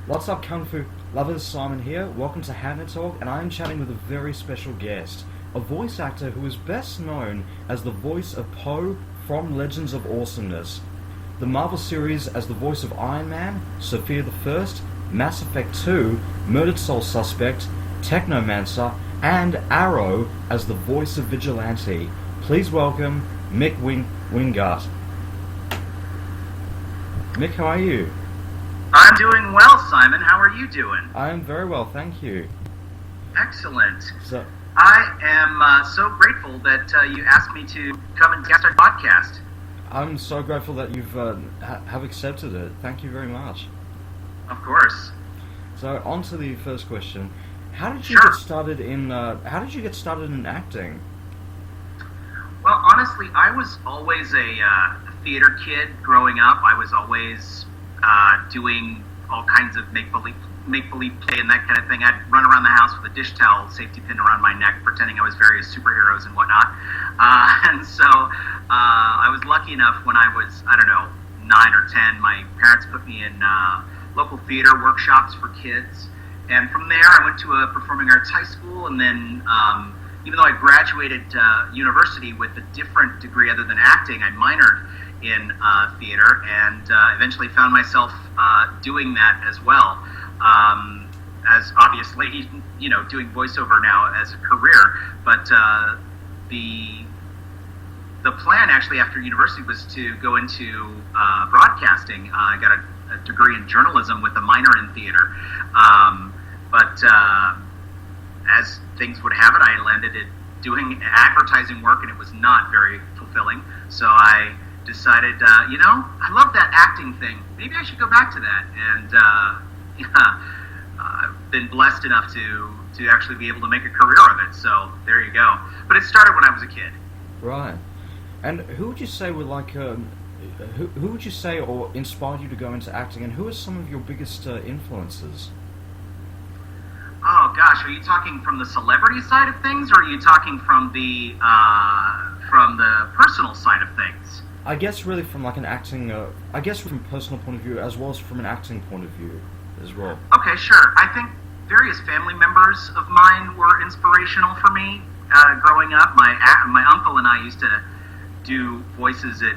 What's up, Kung Fu lovers? Simon here. Welcome to HannaTalk, and I'm chatting with a very special guest, a voice actor who is best known as the voice of Poe from Legends of Awesomeness, the Marvel series as the voice of Iron Man, Sofia the First, Mass Effect 2, Murdered Soul Suspect, Technomancer, and Arrow as the voice of Vigilante. Please welcome Mick Wingert. Mick, how are you? I'm doing well, Simon. How are you doing? I am very well, thank you. Excellent. So, I am so grateful that you asked me to come and guest our podcast. I'm so grateful that you've have accepted it. Thank you very much. Of course. So, on to the first question. How did you Sure. get started in acting? Well, honestly, I was always a theater kid growing up. I was always doing all kinds of make-believe play and that kind of thing. I'd run around the house with a dish towel safety pin around my neck, pretending I was various superheroes and whatnot. And so I was lucky enough when I was, 9 or 10, my parents put me in local theater workshops for kids. And from there, I went to a performing arts high school, and then even though I graduated university with a different degree other than acting, I minored in theater, and eventually found myself doing that as well. As obviously, doing voiceover now as a career. But the plan actually after university was to go into broadcasting. I got a degree in journalism with a minor in theater. But as things would have it, I landed at doing advertising work, and it was not very fulfilling. So I decided, I love that acting thing. Maybe I should go back to that. And I've been blessed enough to actually be able to make a career of it. So there you go. But it started when I was a kid. Right. And who would you say were who would you say or inspired you to go into acting, and who are some of your biggest influences? Oh gosh, are you talking from the celebrity side of things, or are you talking from the personal side of things? I guess really from like an acting, I guess from a personal point of view as well as from an acting point of view as well. Okay, sure. I think various family members of mine were inspirational for me growing up. My uncle and I used to do voices at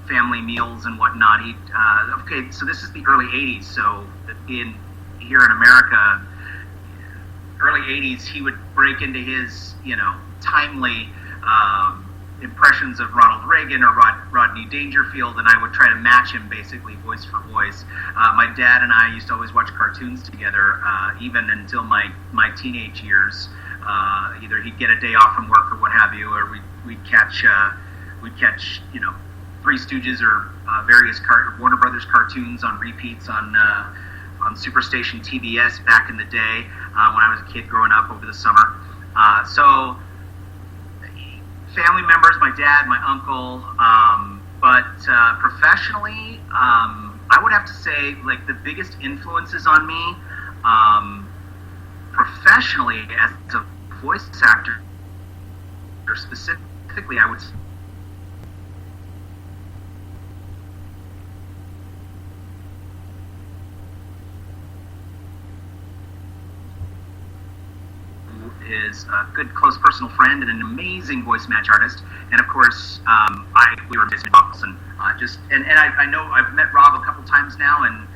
family meals and whatnot. Okay, so this is the early '80s. So here in America, early '80s, he would break into his timely impressions of Ronald Reagan or Rodney Dangerfield, and I would try to match him basically voice for voice. My dad and I used to always watch cartoons together, even until my teenage years. Either he'd get a day off from work or what have you, or we'd catch Three Stooges or various Warner Brothers cartoons on repeats on Superstation TBS back in the day when I was a kid growing up over the summer. So family members, my dad, my uncle, but professionally, I would have to say like the biggest influences on me professionally as a voice actor, or specifically, I would say is a good close personal friend and an amazing voice match artist, and of course we were visiting Rob, and I know I've met Rob a couple times now, and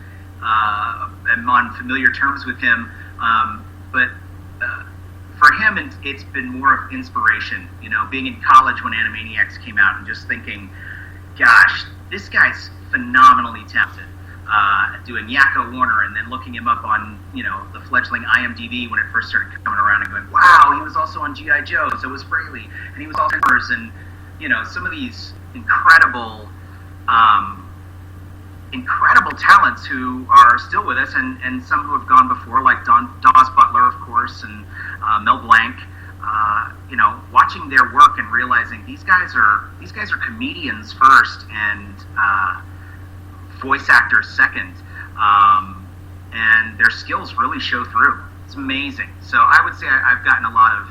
I'm on familiar terms with him, but for him it's been more of inspiration, being in college when Animaniacs came out and just thinking, gosh, this guy's phenomenally talented. Doing Yakko Warner, and then looking him up on the fledgling IMDb when it first started coming around, and going, wow, he was also on G.I. Joe, so was Fraley, and he was also in and some of these incredible talents who are still with us, and some who have gone before, like Dawes Butler, of course, and Mel Blanc. Watching their work and realizing these guys are comedians first and voice actors second, and their skills really show through. It's amazing. So I would say I've gotten a lot of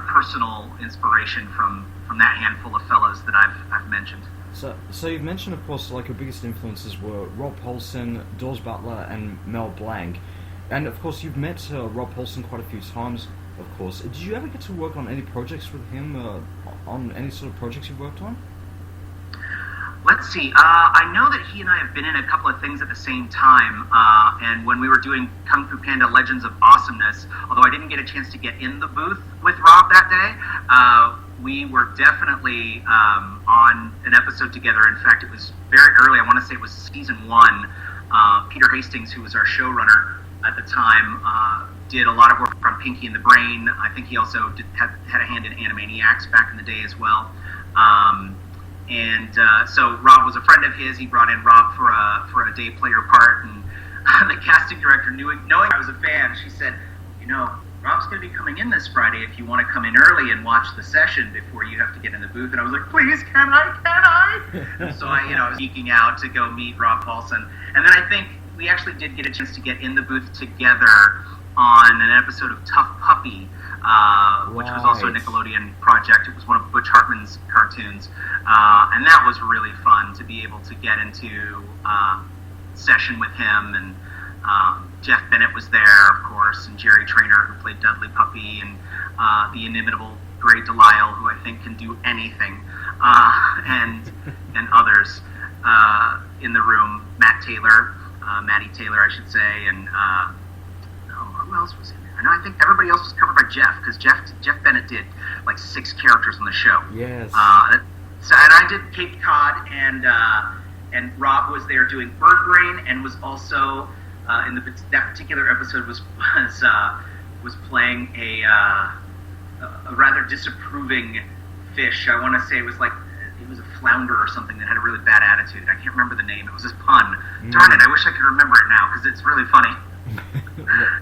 personal inspiration from that handful of fellows that I've mentioned. So you've mentioned, of course, like your biggest influences were Rob Paulsen, Dawes Butler, and Mel Blanc, and of course you've met Rob Paulsen quite a few times. Of course, did you ever get to work on any projects with him? On any sort of projects you've worked on? Let's see. I know that he and I have been in a couple of things at the same time. And when we were doing Kung Fu Panda Legends of Awesomeness, although I didn't get a chance to get in the booth with Rob that day, we were definitely on an episode together. In fact, it was very early. I want to say it was season 1. Peter Hastings, who was our showrunner at the time, did a lot of work on Pinky and the Brain. I think he also had a hand in Animaniacs back in the day as well. So Rob was a friend of his. He brought in Rob for a day player part, and the casting director, knowing I was a fan, she said, Rob's going to be coming in this Friday if you want to come in early and watch the session before you have to get in the booth. And I was like, please, can I? So I was geeking out to go meet Rob Paulsen. And then I think we actually did get a chance to get in the booth together on an episode of Tough Puppy, which was also a Nickelodeon project. It was one of Butch Hartman's cartoons. And that was really fun to be able to get into session with him. And Jeff Bennett was there, of course, and Jerry Trainer, who played Dudley Puppy, and the inimitable Gray Delisle, who I think can do anything, and others in the room. Matty Taylor, I should say, and who else was in there? And I think everybody else was covered by Jeff, because Jeff Bennett did like 6 characters on the show. Yes. So, and I did Cape Cod, and Rob was there doing Bird Brain, and was also in that particular episode was playing a rather disapproving fish. I want to say it was a flounder or something that had a really bad attitude. I can't remember the name. It was his pun. Darn it! I wish I could remember it now because it's really funny.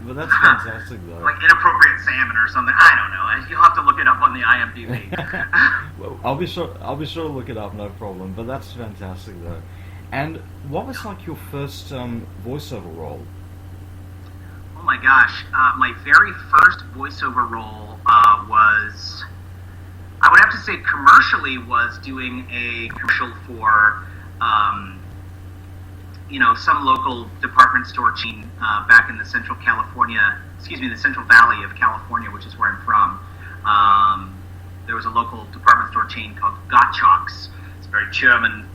Well, that's fantastic, though. Like inappropriate salmon or something. I don't know. You'll have to look it up on the IMDb. Well, I'll be sure to look it up, no problem. But that's fantastic, though. And what was like your first voiceover role? Oh my gosh, my very first voiceover role was, I would have to say commercially, was doing a commercial for some local department store chain back in the Central Valley of California, which is where I'm from. There was a local department store chain called Gottschalk's. It's very German,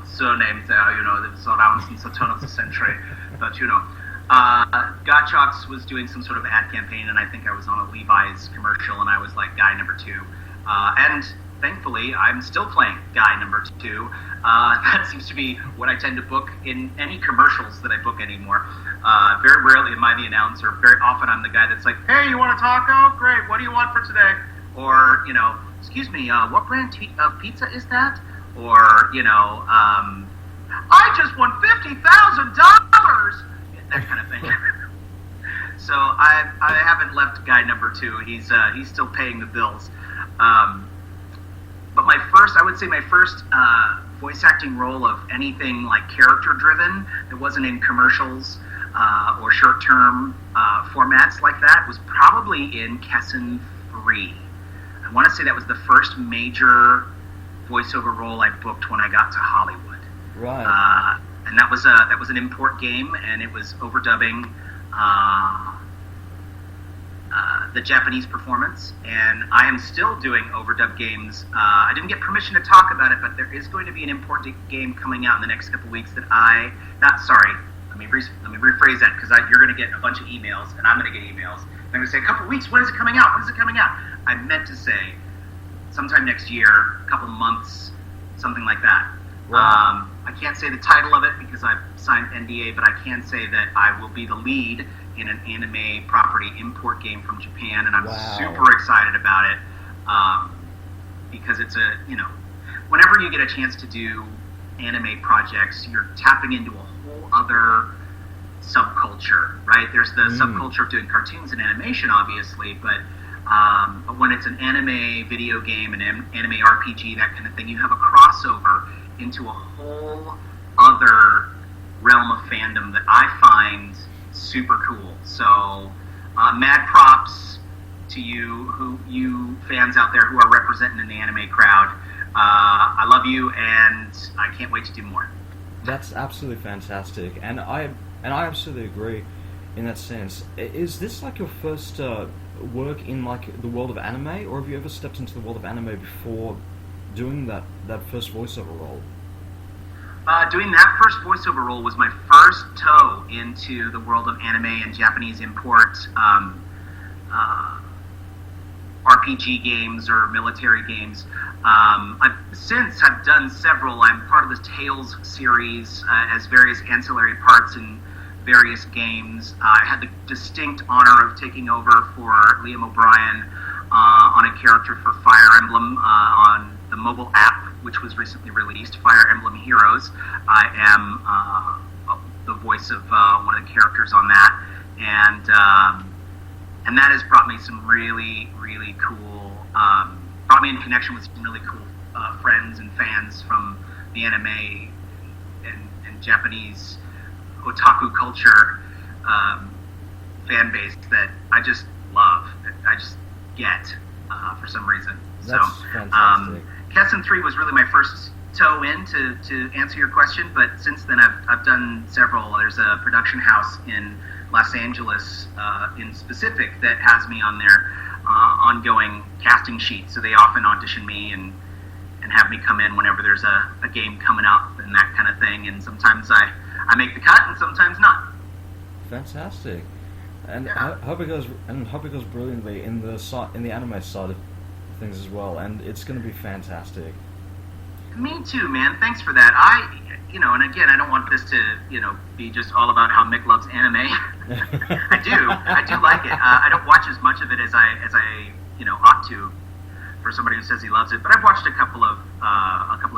surnames there, the Surrounding Saturn of the Century, but Gottschalk's was doing some sort of ad campaign, and I think I was on a Levi's commercial, and I was like guy number 2. And thankfully, I'm still playing guy number 2. That seems to be what I tend to book in any commercials that I book anymore. Very rarely am I the announcer. Very often I'm the guy that's like, hey, you want a taco? Great, what do you want for today? Or, excuse me, what brand of pizza is that? Or, I just won $50,000! That kind of thing. So I haven't left guy number 2. He's still paying the bills. But my first voice acting role of anything like character driven that wasn't in commercials or short term formats like that was probably in Kessin 3. I want to say that was the first major voiceover role I booked when I got to Hollywood. Right. And that was an import game, and it was overdubbing the Japanese performance, and I am still doing overdub games. I didn't get permission to talk about it, but there is going to be an import game coming out in the next couple weeks that let me rephrase that, because you're going to get a bunch of emails, and I'm going to get emails. I'm going to say, a couple weeks, when is it coming out? When is it coming out? I meant to say sometime next year, a couple months, something like that. Wow. I can't say the title of it because I've signed NDA, but I can say that I will be the lead in an anime property import game from Japan, and I'm super excited about it because it's whenever you get a chance to do anime projects, you're tapping into a whole other subculture, right? There's the subculture of doing cartoons and animation, obviously, but when it's an anime video game, an anime RPG, that kind of thing, you have a crossover into a whole other realm of fandom that I find super cool. So mad props to you fans out there who are representing an anime crowd. I love you, and I can't wait to do more. That's absolutely fantastic, and I absolutely agree in that sense. Is this like your first work in like the world of anime, or have you ever stepped into the world of anime before doing that first voiceover role? Doing that first voiceover role was my first toe into the world of anime and Japanese import RPG games or military games. I've since have done several. I'm part of the Tales series as various ancillary parts in various games. I had the distinct honor of taking over for Liam O'Brien on a character for Fire Emblem on the mobile app, which was recently released, Fire Emblem Heroes. I am the voice of one of the characters on that, and that has brought me some really, really cool, brought me in connection with some really cool friends and fans from the anime and Japanese otaku culture fan base that I just love, that I just get for some reason. That's fantastic. Kessen 3 was really my first toe in to answer your question, but since then I've done several. There's a production house in Los Angeles in specific that has me on their ongoing casting sheet, so they often audition me and have me come in whenever there's a game coming up and that kind of thing, and sometimes I make the cut and sometimes not. Fantastic. And I hope it goes brilliantly in the anime side of things as well, and it's going to be fantastic. Me too, man. Thanks for that. And again, I don't want this to, be just all about how Mick loves anime. I do like it. I don't watch as much of it as I ought to, for somebody who says he loves it. But I've watched a couple of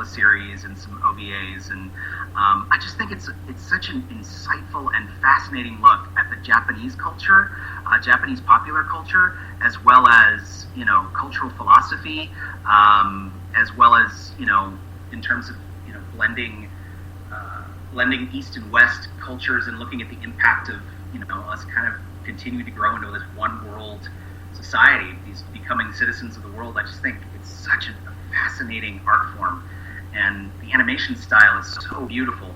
series and some OVAs, and I just think it's such an insightful and fascinating look at the Japanese culture, Japanese popular culture, as well as cultural philosophy, as well as in terms of blending East and West cultures and looking at the impact of us kind of continuing to grow into this one world society, these becoming citizens of the world. I just think it's such a fascinating art form, and the animation style is so beautiful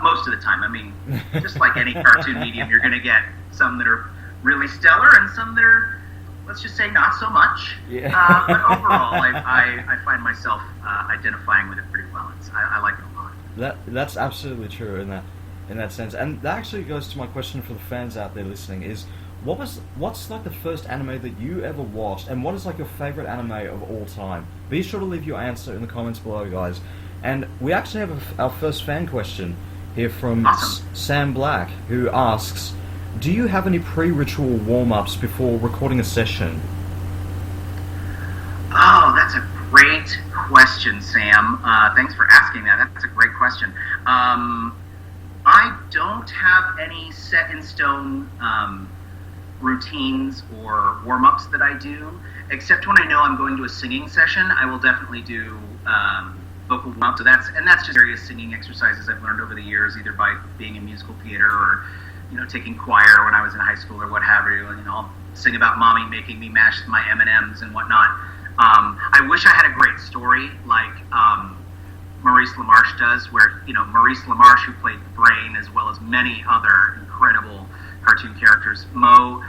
most of the time. I mean, just like any cartoon medium, you're going to get some that are really stellar and some that are, let's just say, not so much. Yeah. But overall, I find myself identifying with it pretty well. I like it a lot. That's absolutely true in that sense, and that actually goes to my question for the fans out there listening: is what's like the first anime that you ever watched, and what is like your favorite anime of all time? Be sure to leave your answer in the comments below, guys. And we actually have our first fan question here from Sam Black, who asks, do you have any pre-ritual warm-ups before recording a session? Oh, that's a great question, Sam. Thanks for asking that. That's a great question. I don't have any set-in-stone routines or warm-ups that I do, except when I know I'm going to a singing session. I will definitely do vocal warm-ups. So that's just various singing exercises I've learned over the years, either by being in musical theater or taking choir when I was in high school or what have you. And I'll sing about mommy making me mash my M&Ms and whatnot. I wish I had a great story like Maurice LaMarche does, where Maurice LaMarche, who played the Brain, as well as many other incredible cartoon characters. Mo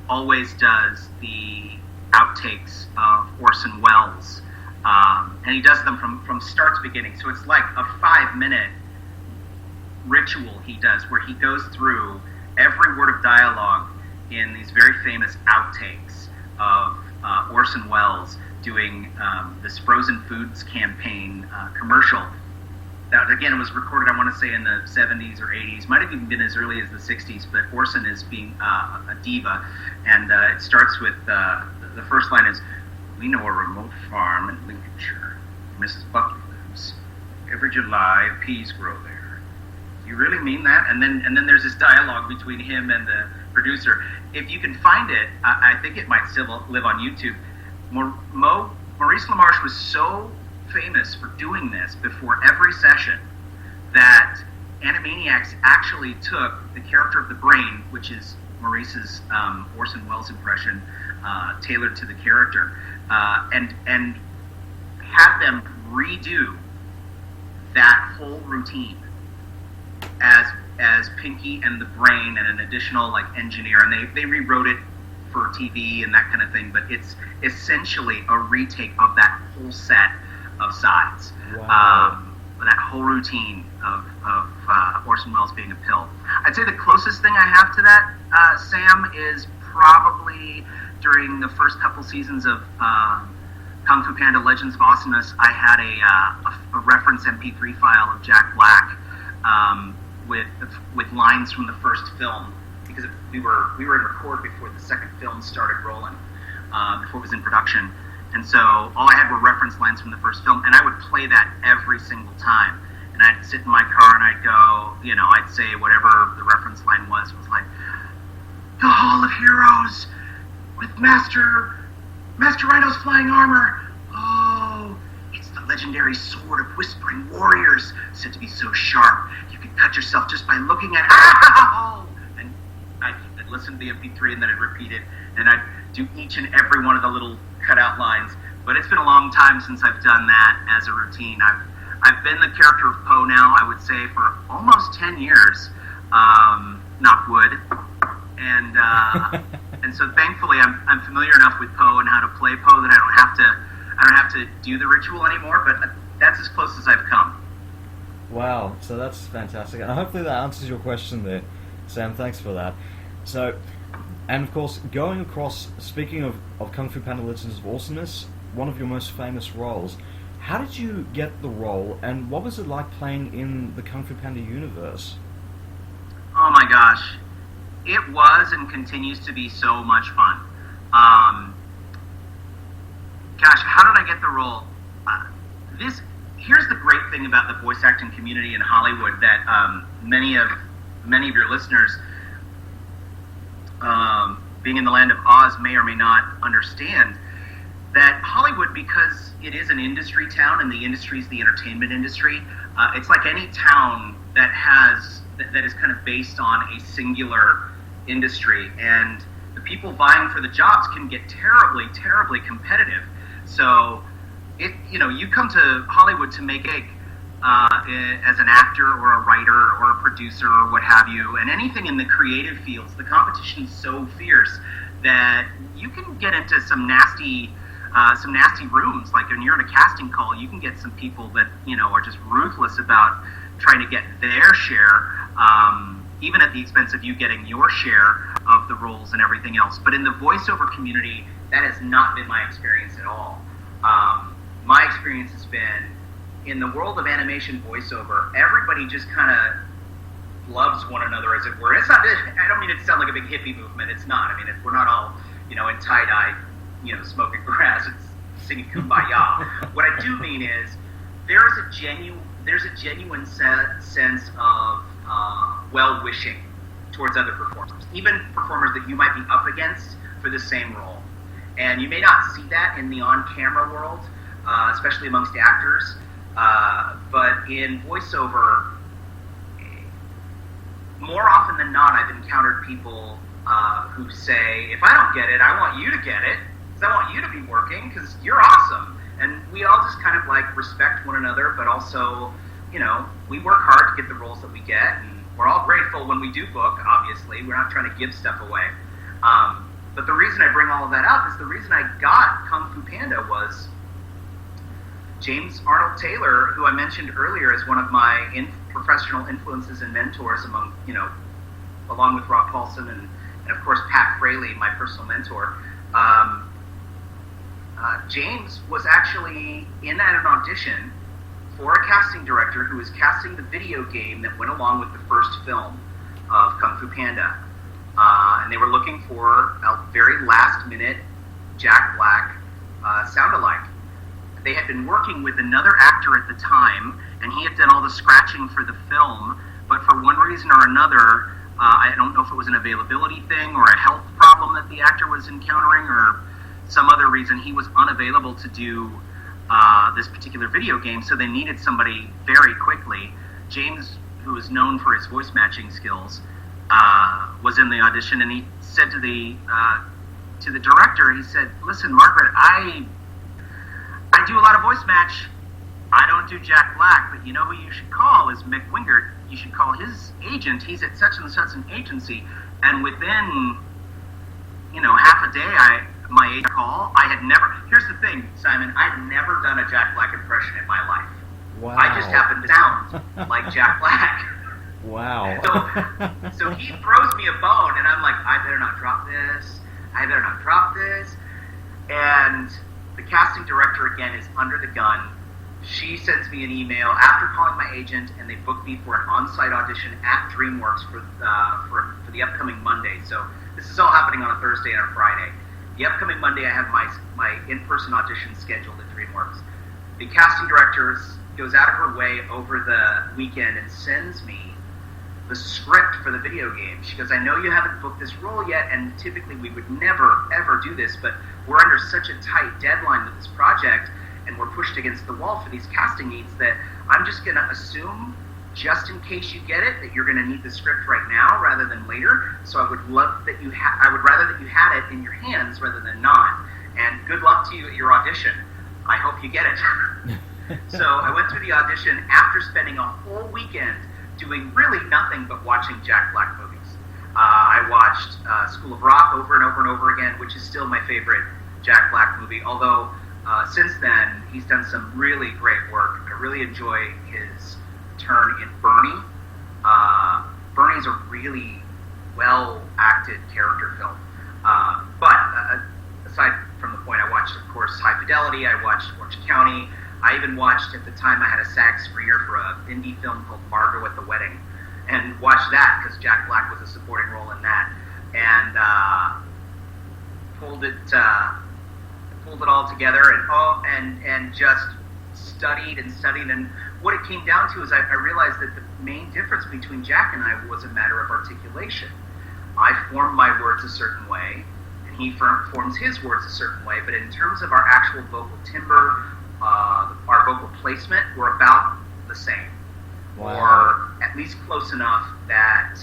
always does the outtakes of Orson Welles, and he does them from start to beginning. So it's like a 5-minute ritual he does, where he goes through every word of dialogue in these very famous outtakes of Orson Welles doing this frozen foods campaign commercial. That, again, it was recorded, I want to say, in the 70s or 80s. Might have even been as early as the 60s, but Orson is being a diva. And it starts with, the first line is, "We know a remote farm in Lincolnshire. Mrs. Buckley lives. Every July, peas grow there." You really mean that? And then there's this dialogue between him and the producer. If you can find it, I think it might still live on YouTube. Maurice LaMarche was so famous for doing this before every session that Animaniacs actually took the character of the Brain, which is Maurice's Orson Welles impression, tailored to the character, and had them redo that whole routine as Pinky and the Brain and an additional like engineer, and they rewrote it for TV and that kind of thing, but it's essentially a retake of that whole set of sides. Wow. That whole routine of Orson Welles being a pill. I'd say the closest thing I have to that, Sam, is probably during the first couple seasons of Kung Fu Panda Legends of Awesomeness. I had a reference MP3 file of Jack Black with lines from the first film, because we were in record before the second film started rolling, before it was in production. And so all I had were reference lines from the first film, and I would play that every single time. And I'd sit in my car and I'd go, I'd say whatever the reference line was like, "The Hall of Heroes with Master Rhino's flying armor. Oh, it's the legendary sword of whispering warriors, said to be so sharp you could cut yourself just by looking at it." And I'd listen to the MP3 and then I'd repeat it, and I'd do each and every one of the little cutout lines. But it's been a long time since I've done that as a routine. I've been the character of Poe now, I would say, for almost 10 years, knock wood, and so thankfully I'm familiar enough with Poe and how to play Poe that I don't have to do the ritual anymore. But that's as close as I've come. Wow, so that's fantastic, and hopefully that answers your question there, Sam. Thanks for that. So, and of course, going across, speaking of Kung Fu Panda Legends of Awesomeness, one of your most famous roles, how did you get the role, and what was it like playing in the Kung Fu Panda universe? Oh my gosh, it was and continues to be so much fun. Gosh, how did I get the role? Here's the great thing about the voice acting community in Hollywood that many of your listeners, being in the land of Oz, may or may not understand. That Hollywood, because it is an industry town and the industry is the entertainment industry, it's like any town that is kind of based on a singular industry, and the people vying for the jobs can get terribly, terribly competitive. So, you come to Hollywood to make egg as an actor or a writer or a producer or what have you, and anything in the creative fields, the competition is so fierce that you can get into some nasty rooms. Like when you're in a casting call, you can get some people that are just ruthless about trying to get their share, even at the expense of you getting your share of the roles and everything else. But in the voiceover community, that has not been my experience at all. My experience has been in the world of animation voiceover, everybody just kind of loves one another, as it were. It's not. I don't mean it to sound like a big hippie movement. It's not. I mean, we're not all in tie-dye, smoking grass and singing Kumbaya. What I do mean is there's a genuine sense of well-wishing towards other performers, even performers that you might be up against for the same role. And you may not see that in the on-camera world, especially amongst actors, but in voiceover, more often than not, I've encountered people who say, if I don't get it, I want you to get it, because I want you to be working, because you're awesome. And we all just kind of respect one another, but also, we work hard to get the roles that we get, and we're all grateful when we do book, obviously. We're not trying to give stuff away. But the reason I bring all of that up is the reason I got Kung Fu Panda was James Arnold Taylor, who I mentioned earlier as one of my professional influences and mentors along with Rob Paulson and of course Pat Fraley, my personal mentor. James was actually in at an audition for a casting director who was casting the video game that went along with the first film of Kung Fu Panda. And they were looking for a very last-minute Jack Black sound-alike. They had been working with another actor at the time, and he had done all the scratching for the film, but for one reason or another, I don't know if it was an availability thing or a health problem that the actor was encountering or some other reason, he was unavailable to do this particular video game, so they needed somebody very quickly. James, who is known for his voice matching skills, was in the audition, and he said to the director, he said, "Listen, Margaret, I do a lot of voice match. I don't do Jack Black, but you know who you should call is Mick Wingert. You should call his agent. He's at such and such an agency. And within, half a day, my agent call. I had never. Here's the thing, Simon. I had never done a Jack Black impression in my life. Wow. I just happened to sound like Jack Black. Wow. So he throws me a bone, and I'm like, I better not drop this. I better not drop this. And the casting director again is under the gun. She sends me an email after calling my agent, and they booked me for an on-site audition at DreamWorks for the upcoming Monday. So this is all happening on a Thursday and a Friday. The upcoming Monday, I have my in-person audition scheduled at DreamWorks. The casting director goes out of her way over the weekend and sends me the script for the video game. She goes, I know you haven't booked this role yet, and typically we would never, ever do this, but we're under such a tight deadline with this project, and we're pushed against the wall for these casting needs that I'm just going to assume, just in case you get it, that you're going to need the script right now rather than later. So I would love that I would rather that you had it in your hands rather than not. And good luck to you at your audition. I hope you get it. So I went through the audition after spending a whole weekend doing really nothing but watching Jack Black movies. I watched School of Rock over and over and over again, which is still my favorite Jack Black movie, although since then he's done some really great work. I really enjoy his turn in Bernie. Bernie's a really well-acted character film. But aside from the point, I watched, of course, High Fidelity, I watched Orange County, I even watched, at the time, I had a SAG screener for an indie film called Margot at the Wedding, and watched that because Jack Black was a supporting role in that, and pulled it all together, and just studied, and what it came down to is I realized that the main difference between Jack and I was a matter of articulation. I formed my words a certain way, and he forms his words a certain way, but in terms of our actual vocal timbre, our vocal placement, we're about the same. Wow. Or at least close enough that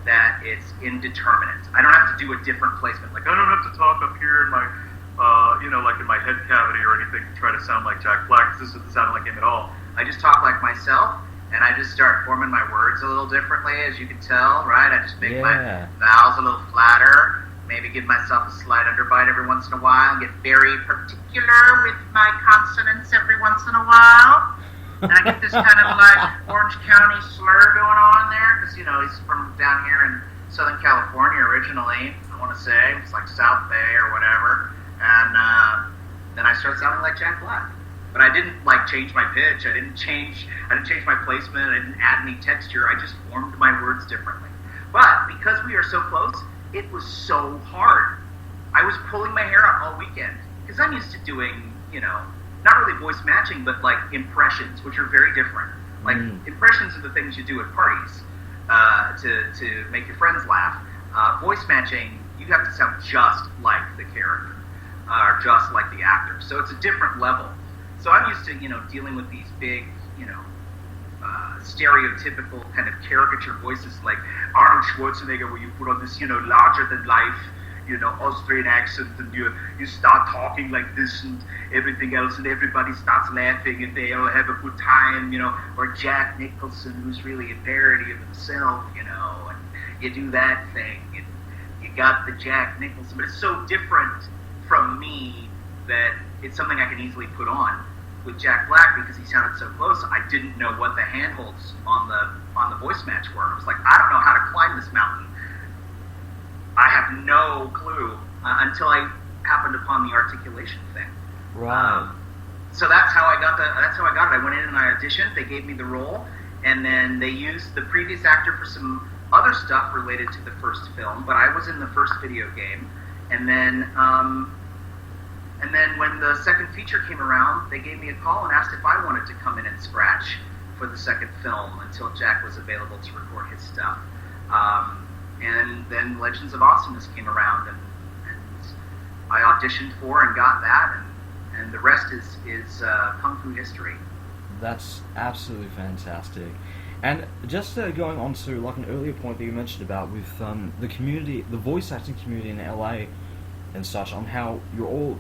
that it's indeterminate. I don't have to do a different placement. Like, I don't have to talk up here in my, like in my head cavity or anything to try to sound like Jack Black, because this doesn't sound like him at all. I just talk like myself, and I just start forming my words a little differently, as you can tell, right? I just make my vowels a little flatter, maybe give myself a slight underbite every once in a while, and get very particular with my consonants every once in a while. And I get this kind of like Orange County slur going on there, because, he's from down here in Southern California originally, I want to say. It's like South Bay or whatever. And then I start sounding like Jack Black. But I didn't, change my pitch. I didn't change my placement. I didn't add any texture. I just formed my words differently. But because we are so close, it was so hard. I was pulling my hair out all weekend, because I'm used to doing, not really voice matching, but impressions, which are very different. Impressions are the things you do at parties to make your friends laugh. Voice matching, you have to sound just like the character, or just like the actor. So it's a different level. So I'm used to, dealing with these big, stereotypical kind of caricature voices like Arnold Schwarzenegger, where you put on this, larger than life, Austrian accent, and you start talking like this and everything else, and everybody starts laughing and they all have a good time, or Jack Nicholson, who's really a parody of himself, and you do that thing, and you got the Jack Nicholson, but it's so different from me that it's something I can easily put on. With Jack Black, because he sounded so close, I didn't know what the handholds on the voice match were. I was like, I don't know how to climb this mountain. I have no clue until I happened upon the articulation thing. Right. So that's how I got it. I went in and I auditioned. They gave me the role, and then they used the previous actor for some other stuff related to the first film. But I was in the first video game, and then when the second feature came around, they gave me a call and asked if I wanted to come in and scratch for the second film until Jack was available to record his stuff. And then Legends of Awesomeness came around, and I auditioned for and got that, and the rest is Kung Fu history. That's absolutely fantastic. And just going on to an earlier point that you mentioned about with the community, the voice acting community in LA, and such, on how you all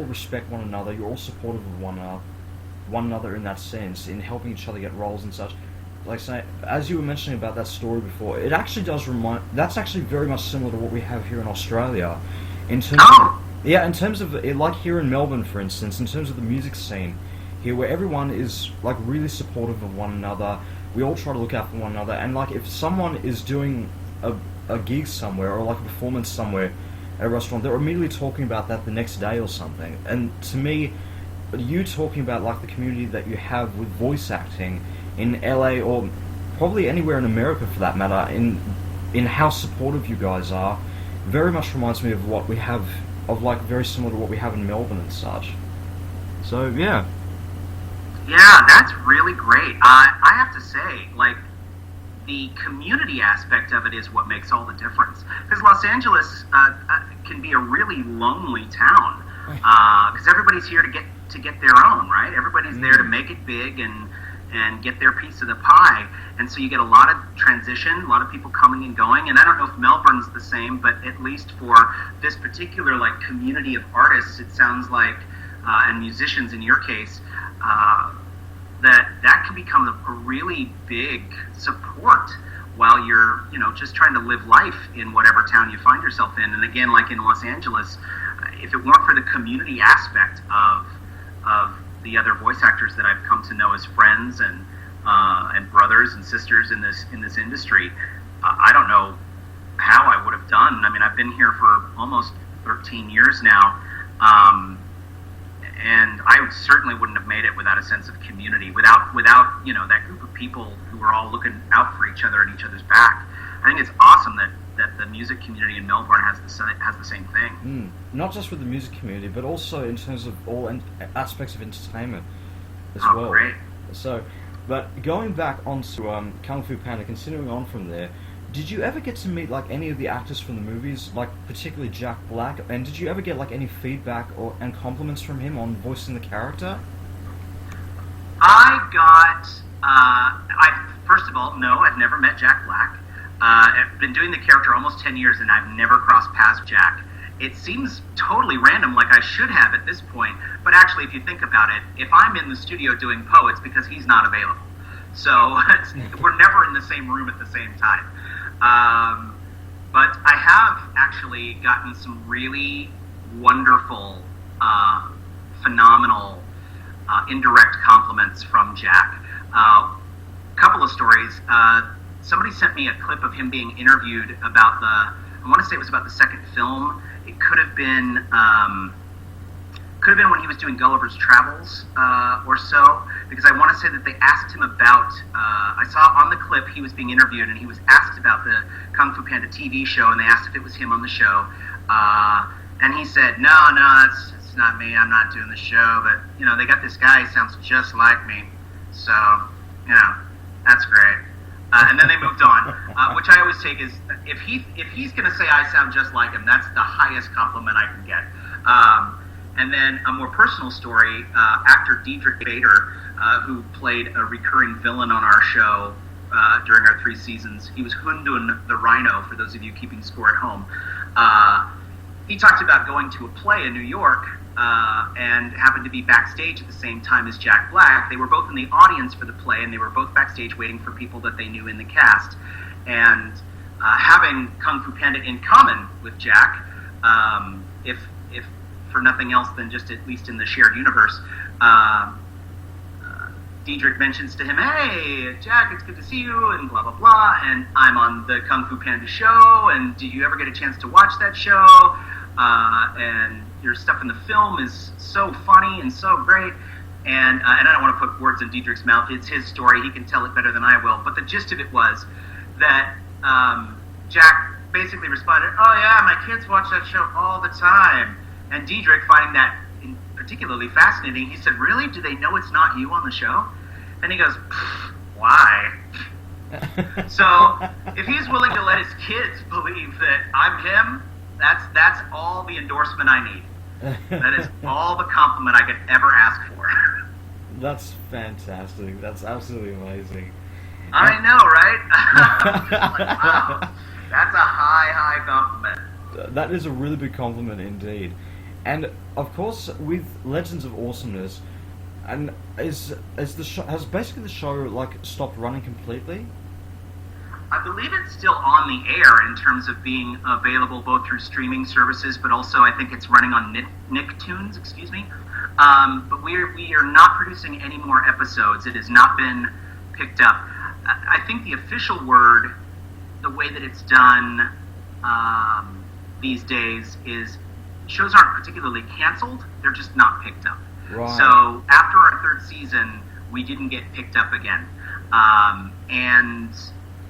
respect one another, you're all supportive of one another in that sense, in helping each other get roles and such. Like say, as you were mentioning about that story before, it actually does remind. That's actually very much similar to what we have here in Australia, in terms in terms of like here in Melbourne, for instance, in terms of the music scene here, where everyone is like really supportive of one another. We all try to look out for one another, and like if someone is doing a gig somewhere or like a performance somewhere at a restaurant, they're immediately talking about that the next day or something. And to me, you talking about like the community that you have with voice acting in LA or probably anywhere in America for that matter, in how supportive you guys are, very much reminds me of what we have, of like very similar to what we have in Melbourne and such. So yeah. Yeah, that's really great. I have to say, like, the community aspect of it is what makes all the difference. Because Los Angeles can be a really lonely town. Because everybody's here to get their own, right? Everybody's there to make it big and get their piece of the pie. And so you get a lot of transition, a lot of people coming and going. And I don't know if Melbourne's the same, but at least for this particular like community of artists, it sounds like, and musicians in your case, that can become a really big support while you're, just trying to live life in whatever town you find yourself in. And again, like in Los Angeles, if it weren't for the community aspect of the other voice actors that I've come to know as friends and brothers and sisters in this industry, I don't know how I would have done. I mean, I've been here for almost 13 years now. And I certainly wouldn't have made it without a sense of community, without that group of people who are all looking out for each other and each other's back. I think it's awesome that the music community in Melbourne has the same thing. Not just with the music community, but also in terms of all aspects of entertainment as well. Great. So, but going back onto Kung Fu Panda, continuing on from there, did you ever get to meet like any of the actors from the movies, like particularly Jack Black? And did you ever get like any feedback and compliments from him on voicing the character? First of all, no, I've never met Jack Black. I've been doing the character almost 10 years, and I've never crossed paths with Jack. It seems totally random, like I should have at this point. But actually, if you think about it, if I'm in the studio doing Poe, it's because he's not available. So we're never in the same room at the same time. But I have actually gotten some really wonderful, phenomenal, indirect compliments from Jack. Couple of stories. Somebody sent me a clip of him being interviewed about I want to say it was about the second film. It could have been when he was doing Gulliver's Travels or so, because I want to say that they asked him about, I saw on the clip he was being interviewed and he was asked about the Kung Fu Panda TV show, and they asked if it was him on the show, and he said, no, it's not me, I'm not doing the show, but, they got this guy, he sounds just like me, so, that's great. And then they moved on, which I always take is, if he's going to say I sound just like him, that's the highest compliment I can get. And then a more personal story, actor Diedrich Bader, who played a recurring villain on our show during our 3 seasons. He was Hundun the Rhino, for those of you keeping score at home. He talked about going to a play in New York and happened to be backstage at the same time as Jack Black. They were both in the audience for the play, and they were both backstage waiting for people that they knew in the cast. And having Kung Fu Panda in common with Jack, if for nothing else than just at least in the shared universe, Diedrich mentions to him, hey, Jack, it's good to see you, and blah, blah, blah, and I'm on the Kung Fu Panda show, and did you ever get a chance to watch that show? And your stuff in the film is so funny and so great, and I don't want to put words in Diedrich's mouth, it's his story, he can tell it better than I will, but the gist of it was that Jack basically responded, oh yeah, my kids watch that show all the time, and Diedrich, finding that particularly fascinating, he said, really? Do they know it's not you on the show? And he goes, why? So, if he's willing to let his kids believe that I'm him, that's all the endorsement I need. That is all the compliment I could ever ask for. That's fantastic. That's absolutely amazing. I know, right? I'm just like, wow. That's a high compliment. That is a really big compliment indeed. And of course, with Legends of Awesomeness, and has basically the show like stopped running completely? I believe it's still on the air in terms of being available both through streaming services, but also I think it's running on Nicktoons, excuse me. But we are not producing any more episodes. It has not been picked up. I think the official word, the way that it's done these days, is shows aren't particularly canceled. They're just not picked up. Right. So after our third season, we didn't get picked up again. And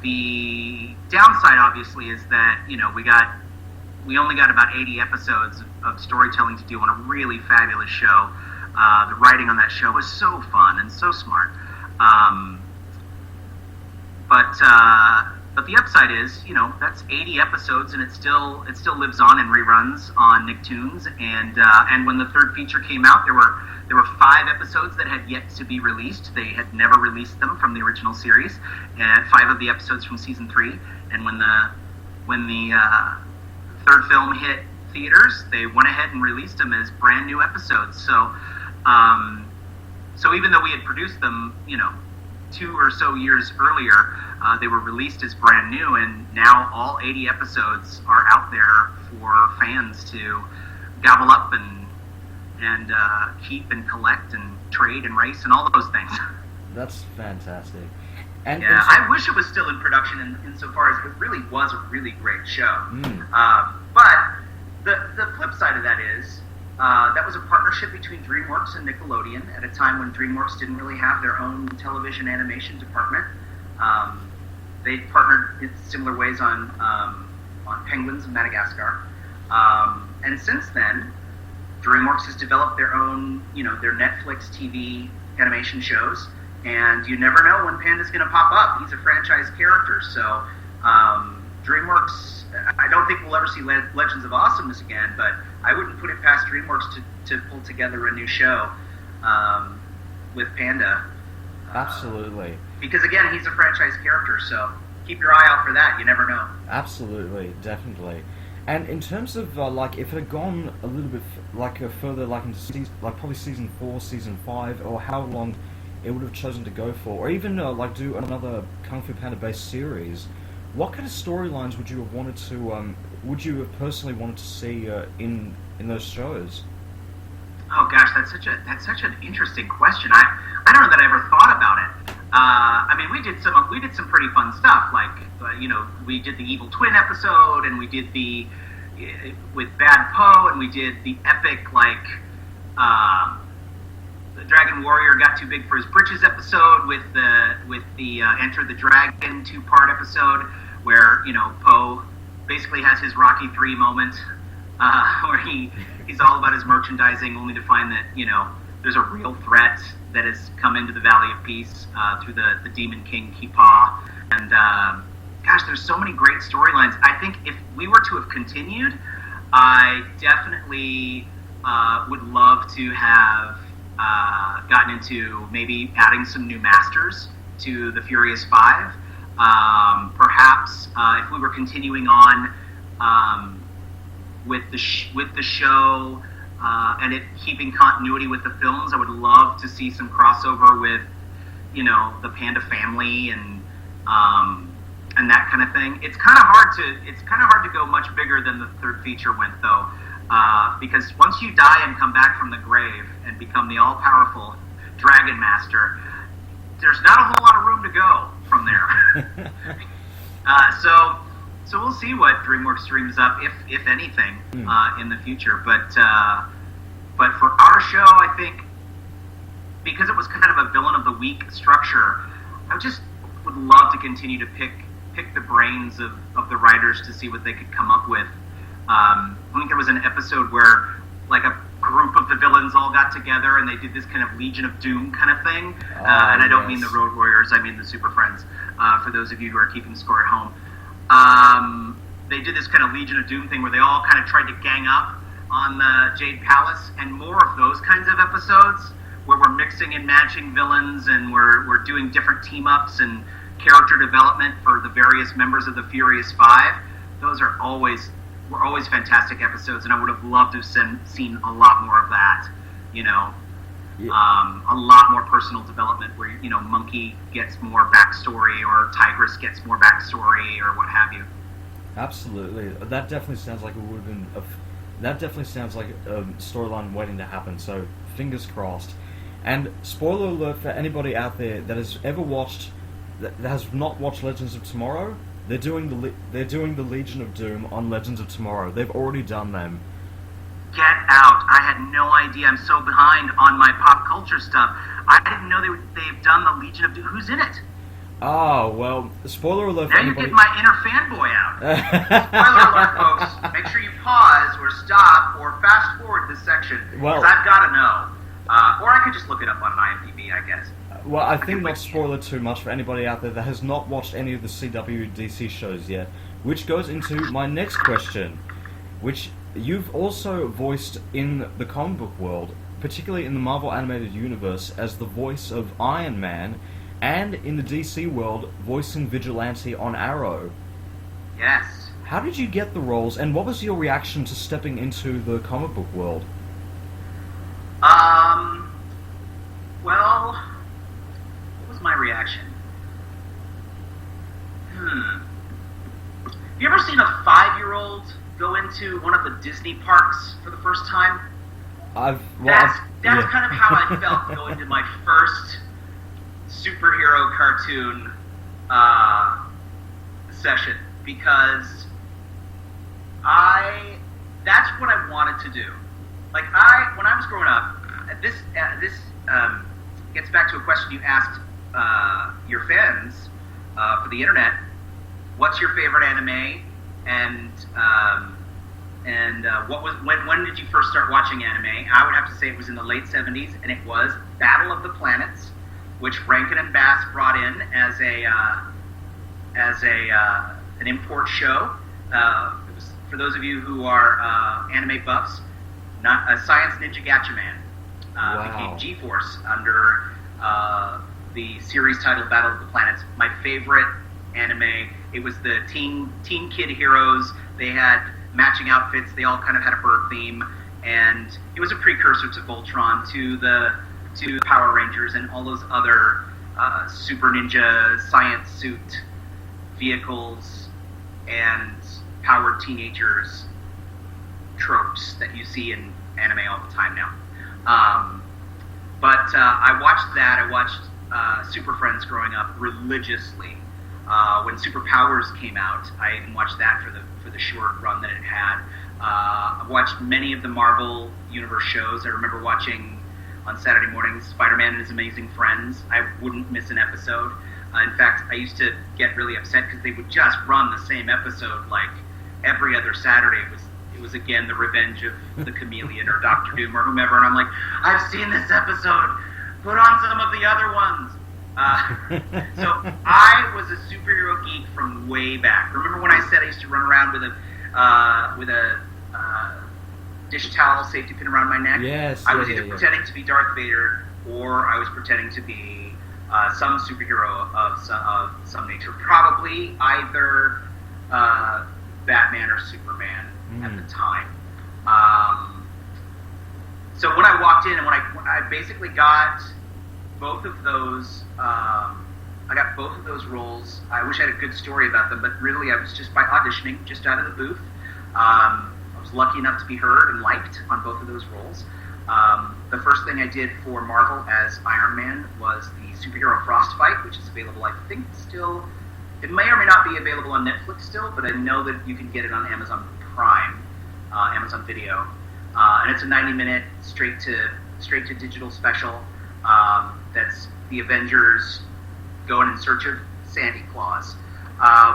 the downside, obviously, is that we only got about 80 episodes of storytelling to do on a really fabulous show. The writing on that show was so fun and so smart. But the upside is, that's 80 episodes, and it still lives on in reruns on Nicktoons. And when the third feature came out, there were 5 episodes that had yet to be released. They had never released them from the original series, and 5 of the episodes from season 3. And when the third film hit theaters, they went ahead and released them as brand new episodes. So even though we had produced them, 2 or so years earlier, they were released as brand new, and now all 80 episodes are out there for fans to gobble up and keep and collect and trade and race and all those things. That's fantastic. And yeah, I wish it was still in production insofar as it really was a really great show. But the flip side of that is that was a partnership between DreamWorks and Nickelodeon at a time when DreamWorks didn't really have their own television animation department. They partnered in similar ways on Penguins of Madagascar. And since then, DreamWorks has developed their own, their Netflix TV animation shows, and you never know when Panda's going to pop up. He's a franchise character, so DreamWorks, I don't think we'll ever see Legends of Awesomeness again, but I wouldn't put it past DreamWorks to pull together a new show with Panda. Absolutely. Because again, he's a franchise character, so keep your eye out for that. You never know. Absolutely, definitely. And in terms of if it had gone a little bit further, into probably season 4, season 5, or how long it would have chosen to go for, or even do another Kung Fu Panda based series, what kind of storylines would you have wanted to? Would you have personally wanted to see in those shows? Oh gosh, that's such an interesting question. I don't know that I ever thought about it. We did some pretty fun stuff. We did the Evil Twin episode, and we did with Bad Poe, and we did the epic the Dragon Warrior got too big for his britches episode with the Enter the Dragon 2-part episode where Poe basically has his Rocky 3 moment where he's all about his merchandising, only to find that there's a real threat that has come into the Valley of Peace through the Demon King Kipa. And gosh, there's so many great storylines. I think if we were to have continued, I definitely would love to have gotten into maybe adding some new masters to the Furious Five. Perhaps if we were continuing on with the show and it keeping continuity with the films, I would love to see some crossover with the Panda family and that kind of thing. It's kind of hard to go much bigger than the third feature went, though, because once you die and come back from the grave and become the all-powerful Dragon Master, there's not a whole lot of room to go from there. So we'll see what DreamWorks dreams up, if anything, in the future. But for our show, I think because it was kind of a villain of the week structure, I just would love to continue to pick the brains of the writers to see what they could come up with. I think there was an episode where a group of the villains all got together and they did this kind of Legion of Doom kind of thing. And I don't mean the Road Warriors, I mean the Super Friends, for those of you who are keeping score at home. They did this kind of Legion of Doom thing where they all kind of tried to gang up on the Jade Palace, and more of those kinds of episodes where we're mixing and matching villains and we're doing different team-ups and character development for the various members of the Furious Five. Those are always were always fantastic episodes, and I would have loved to have seen a lot more of that. You know, a lot more personal development where, you know, Monkey gets more backstory or Tigress gets more backstory or what have you. Absolutely. That definitely sounds like it would have been that definitely sounds like a storyline waiting to happen, so fingers crossed. And spoiler alert for anybody out there that has ever watched, that has not watched Legends of Tomorrow, they're doing the Legion of Doom on Legends of Tomorrow. They've already done them. Get out. I had no idea. I'm so behind on my pop culture stuff. I didn't know they've done the Legion of Doom. Who's in it? Oh, well, spoiler alert now for anybody... Now you're getting my inner fanboy out. Spoiler alert, folks. Make sure you pause or stop or fast forward this section, because I've got to know. Or I could just look it up on IMDb, I guess. Well, I think not spoil it too much for anybody out there that has not watched any of the CW DC shows yet, which goes into my next question, which you've also voiced in the comic book world, particularly in the Marvel Animated Universe, as the voice of Iron Man, and in the DC world, voicing Vigilante on Arrow. Yes. How did you get the roles, and what was your reaction to stepping into the comic book world? Well, what was my reaction? Have you ever seen a 5-year-old go into one of the Disney parks for the first time? That's kind of how I felt going to my first superhero cartoon session, because that's what I wanted to do. Like, when I was growing up, this gets back to a question you asked your fans for the internet. What's your favorite anime? And when did you first start watching anime? I would have to say it was in the late 70s, and it was Battle of the Planets, which Rankin and Bass brought in as an import show. It was, for those of you who are anime buffs, not a Science Ninja Gatchaman became G-Force under the series titled Battle of the Planets. My favorite anime. It was the teen kid heroes. They had matching outfits. They all kind of had a bird theme, and it was a precursor to Voltron, to the Power Rangers, and all those other super ninja science suit vehicles and powered teenagers tropes that you see in anime all the time now. But I watched that. I watched Super Friends growing up religiously. When Superpowers came out, I even watched that for the short run that it had. I've watched many of the Marvel Universe shows. I remember watching on Saturday mornings Spider-Man and His Amazing Friends. I wouldn't miss an episode. In fact, I used to get really upset because they would just run the same episode like every other Saturday. It was again the revenge of the Chameleon or Doctor Doom or whomever, and I'm like, I've seen this episode. Put on some of the other ones. So I was a superhero geek from way back. Remember when I said I used to run around with a dish towel safety pin around my neck? Yes. I was either pretending to be Darth Vader or I was pretending to be some superhero of some nature. Probably either Batman or Superman at the time. So when I walked in and when I basically got both of those, I got both of those roles. I wish I had a good story about them, but really I was just by auditioning, just out of the booth. I was lucky enough to be heard and liked on both of those roles. The first thing I did for Marvel as Iron Man was the superhero Frostfight, which is available, I think, still. It may or may not be available on Netflix still, but I know that you can get it on Amazon Prime, Amazon Video, and it's a 90-minute straight to digital special. That's the Avengers going in search of Santa Claus,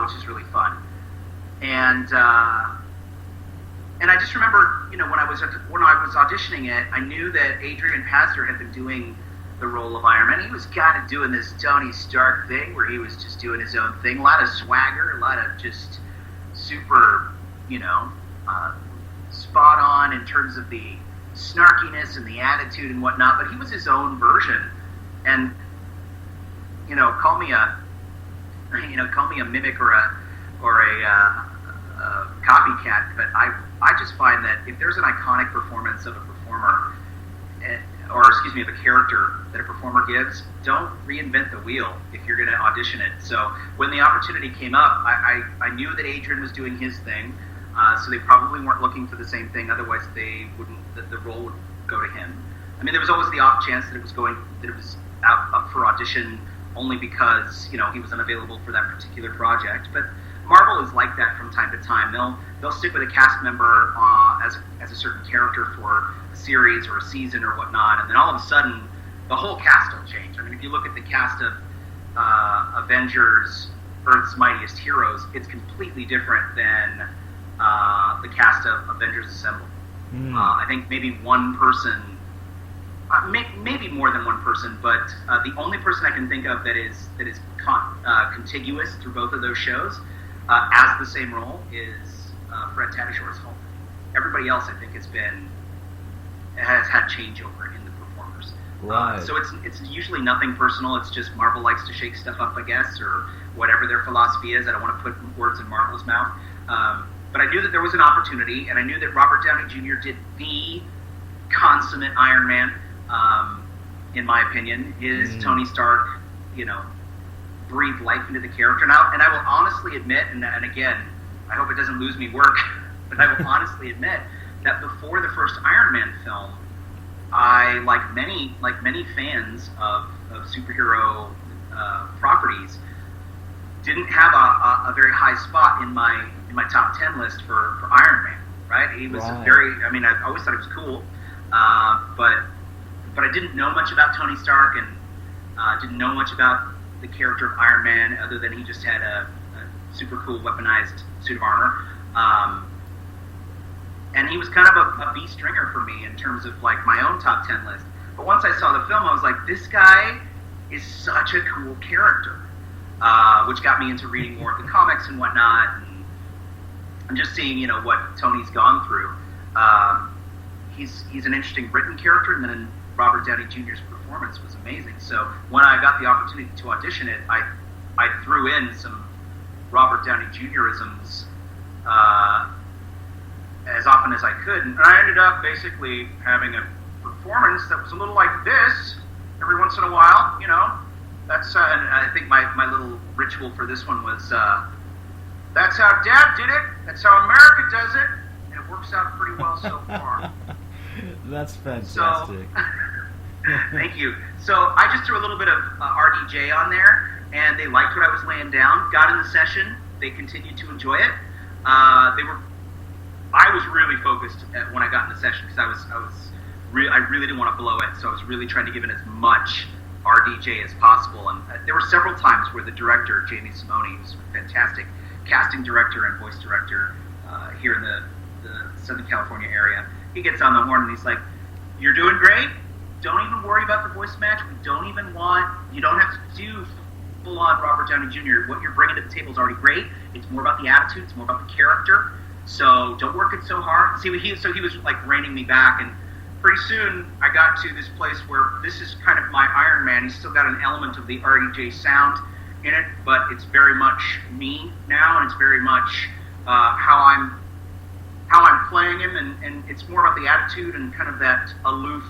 which is really fun. And I just remember, when I was auditioning it, I knew that Adrian Pastor had been doing the role of Iron Man. He was kind of doing this Tony Stark thing where he was just doing his own thing. A lot of swagger, a lot of just super, spot on in terms of the snarkiness and the attitude and whatnot. But he was his own version. And, call me a mimic or a copycat. copycat, but I just find that if there's an iconic performance of a performer, of a character that a performer gives, don't reinvent the wheel if you're going to audition it. So when the opportunity came up, I knew that Adrian was doing his thing, so they probably weren't looking for the same thing. Otherwise, the role would go to him. I mean, there was always the off chance that it was up for audition only because he was unavailable for that particular project. But Marvel is like that from time to time. They'll stick with a cast member as a certain character for a series or a season or whatnot, and then all of a sudden the whole cast will change. I mean, if you look at the cast of Avengers: Earth's Mightiest Heroes, it's completely different than the cast of Avengers Assemble. I think maybe one person, maybe more than one person, but the only person I can think of that is contiguous through both of those shows as the same role is Fred Tatasciore Hulk. Everybody else, I think, has had changeover in the performers. Right. So it's usually nothing personal. It's just Marvel likes to shake stuff up, I guess, or whatever their philosophy is. I don't want to put words in Marvel's mouth. But I knew that there was an opportunity, and I knew that Robert Downey Jr. did the consummate Iron Man, in my opinion. His Tony Stark, breathed life into the character. And I will honestly admit, and again, I hope it doesn't lose me work, but I will honestly admit that before the first Iron Man film, I, like many fans of superhero properties, didn't have a very high spot in my top 10 list for Iron Man. Right? He was I always thought he was cool, but I didn't know much about Tony Stark, and didn't know much about the character of Iron Man other than he just had a super cool weaponized suit of armor. And he was kind of a B-stringer for me in terms of like my own top 10 list. But once I saw the film, I was like, this guy is such a cool character, which got me into reading more of the comics and whatnot, and just seeing what Tony's gone through. He's an interesting written character, and then Robert Downey Jr.'s performance was amazing. So when I got the opportunity to audition it, I threw in some Robert Downey Jr.isms as often as I could, and I ended up basically having a performance that was a little like this every once in a while. That's and I think my little ritual for this one was that's how Dad did it, that's how America does it, and it works out pretty well so far. That's fantastic. Thank you. So I just threw a little bit of RDJ on there, and they liked what I was laying down. Got in the session. They continued to enjoy it. I was really focused when I got in the session because I really didn't want to blow it. So I was really trying to give it as much RDJ as possible. And there were several times where the director, Jamie Simone, who's a fantastic casting director and voice director here in the Southern California area, he gets on the horn and he's like, "You're doing great. Don't even worry about the voice match. You don't have to do full-on Robert Downey Jr. What you're bringing to the table is already great. It's more about the attitude. It's more about the character. So don't work it so hard." So he was like reining me back, and pretty soon I got to this place where this is kind of my Iron Man. He's still got an element of the RDJ sound in it, but it's very much me now, and it's very much how I'm playing him, and it's more about the attitude and kind of that aloof,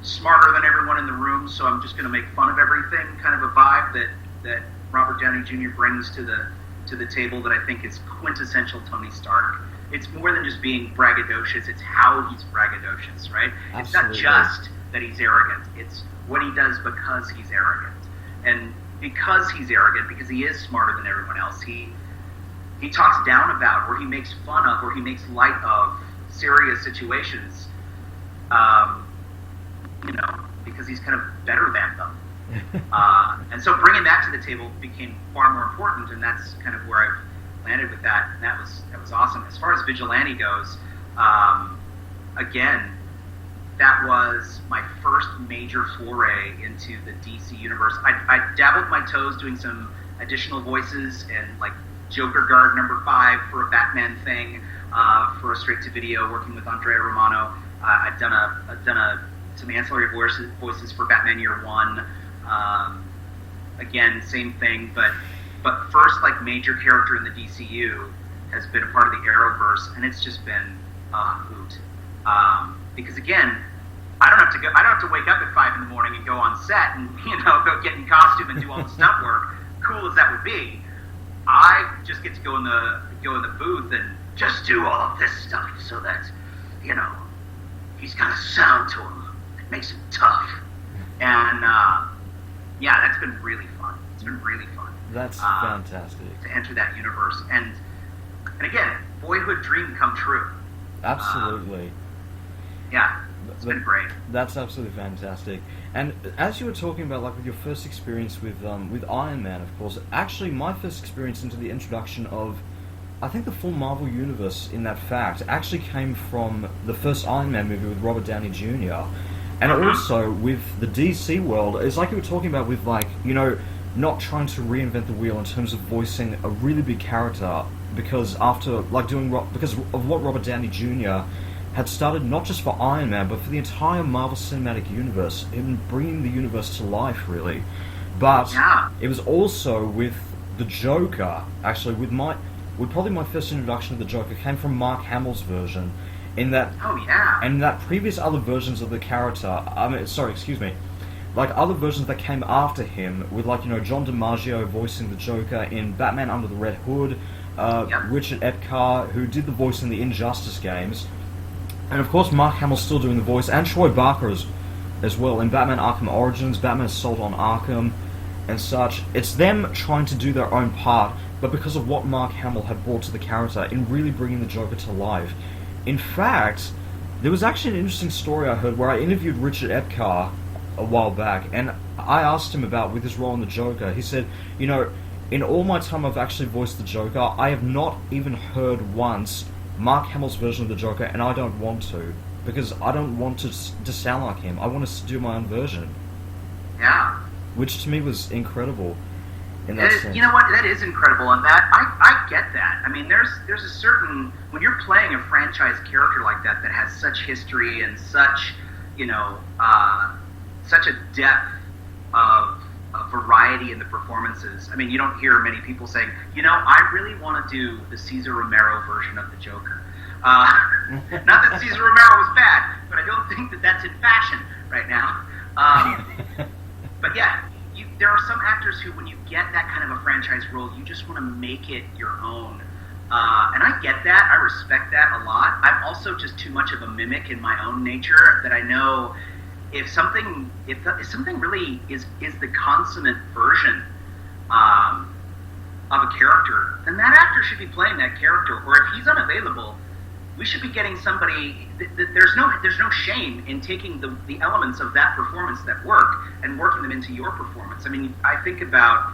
smarter than everyone in the room, so I'm just going to make fun of everything kind of a vibe that Robert Downey Jr. brings to the table that I think is quintessential Tony Stark. It's more than just being braggadocious, it's how he's braggadocious, right? Absolutely. It's not just that he's arrogant, it's what he does because he's arrogant. And because he's arrogant, because he is smarter than everyone else, he talks down about, or he makes fun of, or he makes light of serious situations, because he's kind of better than them. And so bringing that to the table became far more important, and that's kind of where I've landed with that, and that was awesome. As far as Vigilante goes, again, that was my first major foray into the DC universe. I dabbled my toes doing some additional voices and like Joker Guard number 5 for a Batman thing, for a straight-to-video, working with Andrea Romano. I'd done some ancillary voices for Batman Year One. Again, same thing, but first like major character in the DCU has been a part of the Arrowverse, and it's just been a hoot. Because again, I don't have to wake up at 5 in the morning and go on set and go get in costume and do all the stunt work. Cool as that would be, I just get to go in the booth and just do all of this stuff so that he's got a sound to him that makes him tough. And that's been really fun. It's been really fun. That's fantastic to enter that universe. And again, boyhood dream come true. Absolutely. It's been great. That's absolutely fantastic. And as you were talking about, like, with your first experience with Iron Man, of course, actually my first experience into the introduction of, I think, the full Marvel Universe, in that fact, actually came from the first Iron Man movie with Robert Downey Jr. And also with the DC world, it's like you were talking about with, like, not trying to reinvent the wheel in terms of voicing a really big character, because because of what Robert Downey Jr. had started, not just for Iron Man, but for the entire Marvel Cinematic Universe, in bringing the universe to life, really. But it was also with the Joker, actually, with probably my first introduction of the Joker came from Mark Hamill's version, in that, and that previous other versions of the character, like other versions that came after him, with, like, John DiMaggio voicing the Joker in Batman Under the Red Hood, Richard Epcar, who did the voice in the Injustice games, and of course Mark Hamill's still doing the voice, and Troy Barker as well in Batman Arkham Origins, Batman Assault on Arkham, and such. It's them trying to do their own part, but because of what Mark Hamill had brought to the character in really bringing the Joker to life. In fact, there was actually an interesting story I heard where I interviewed Richard Epcar a while back, and I asked him about with his role in the Joker. He said, in all my time I've actually voiced the Joker, I have not even heard once Mark Hamill's version of the Joker, and I don't want to, because I don't want to sound like him. I want to do my own version. Yeah. Which to me was incredible in that sense. You know what? That is incredible, and that I get that. I mean, there's a certain, when you're playing a franchise character like that has such history and such, such a depth of variety in the performances. I mean, you don't hear many people saying, I really want to do the Cesar Romero version of the Joker. Not that Cesar Romero was bad, but I don't think that that's in fashion right now. But yeah, there are some actors who, when you get that kind of a franchise role, you just want to make it your own. And I get that. I respect that a lot. I'm also just too much of a mimic in my own nature that I know if something really is the consummate version of a character, then that actor should be playing that character. Or if he's unavailable, we should be getting somebody. There's no shame in taking the elements of that performance that work and working them into your performance. I mean, I think about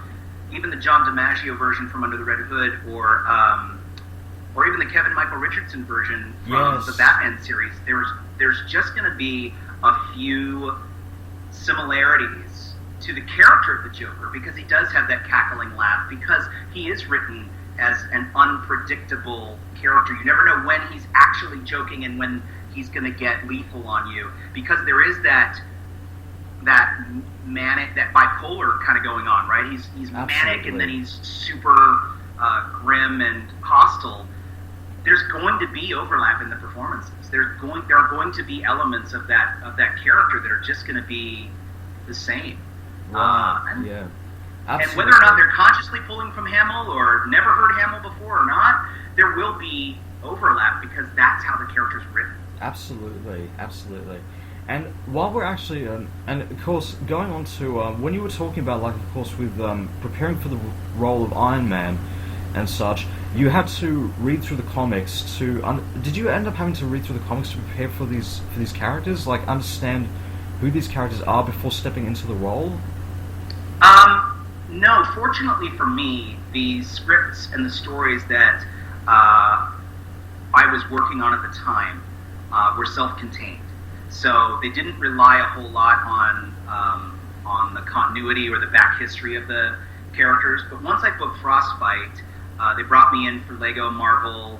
even the John DiMaggio version from Under the Red Hood, or even the Kevin Michael Richardson version from the Batman series. There's just going to be a few similarities to the character of the Joker, because he does have that cackling laugh, because he is written as an unpredictable character. You never know when he's actually joking and when he's going to get lethal on you, because there is that manic, that bipolar kind of going on, right? He's manic, and then he's super grim and hostile. There's going to be overlap in the performances. There are going to be elements of that character that are just going to be the same. Wow. Absolutely. And whether or not they're consciously pulling from Hamill or never heard Hamill before or not, there will be overlap, because that's how the character's written. Absolutely. And while we're actually, and of course, going on to, when you were talking about, like, of course, with preparing for the role of Iron Man and such, you had to read through the comics did you end up having to read through the comics to prepare for these characters? Like, understand who these characters are before stepping into the role? No, fortunately for me, the scripts and the stories that I was working on at the time were self-contained. So they didn't rely a whole lot on the continuity or the back history of the characters. But once I booked Frostbite, they brought me in for Lego Marvel,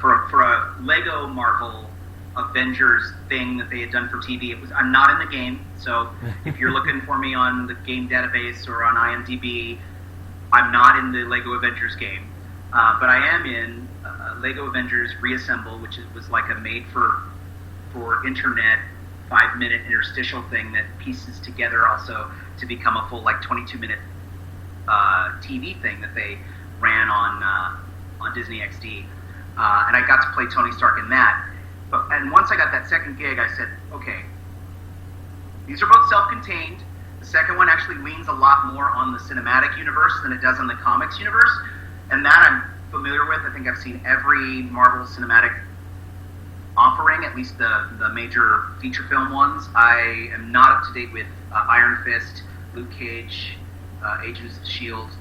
for a Lego Marvel Avengers thing that they had done for TV. I'm not in the game, so if you're looking for me on the game database or on IMDb, I'm not in the Lego Avengers game. But I am in Lego Avengers Reassemble, which was like a made for internet 5-minute interstitial thing that pieces together also to become a full like 22-minute TV thing that they ran on Disney XD, and I got to play Tony Stark in that. And once I got that second gig, I said, okay, these are both self-contained. The second one actually leans a lot more on the cinematic universe than it does on the comics universe, and that I'm familiar with. I think I've seen every Marvel cinematic offering, at least the major feature film ones. I am not up to date with Iron Fist, Luke Cage, Agents of S.H.I.E.L.D.,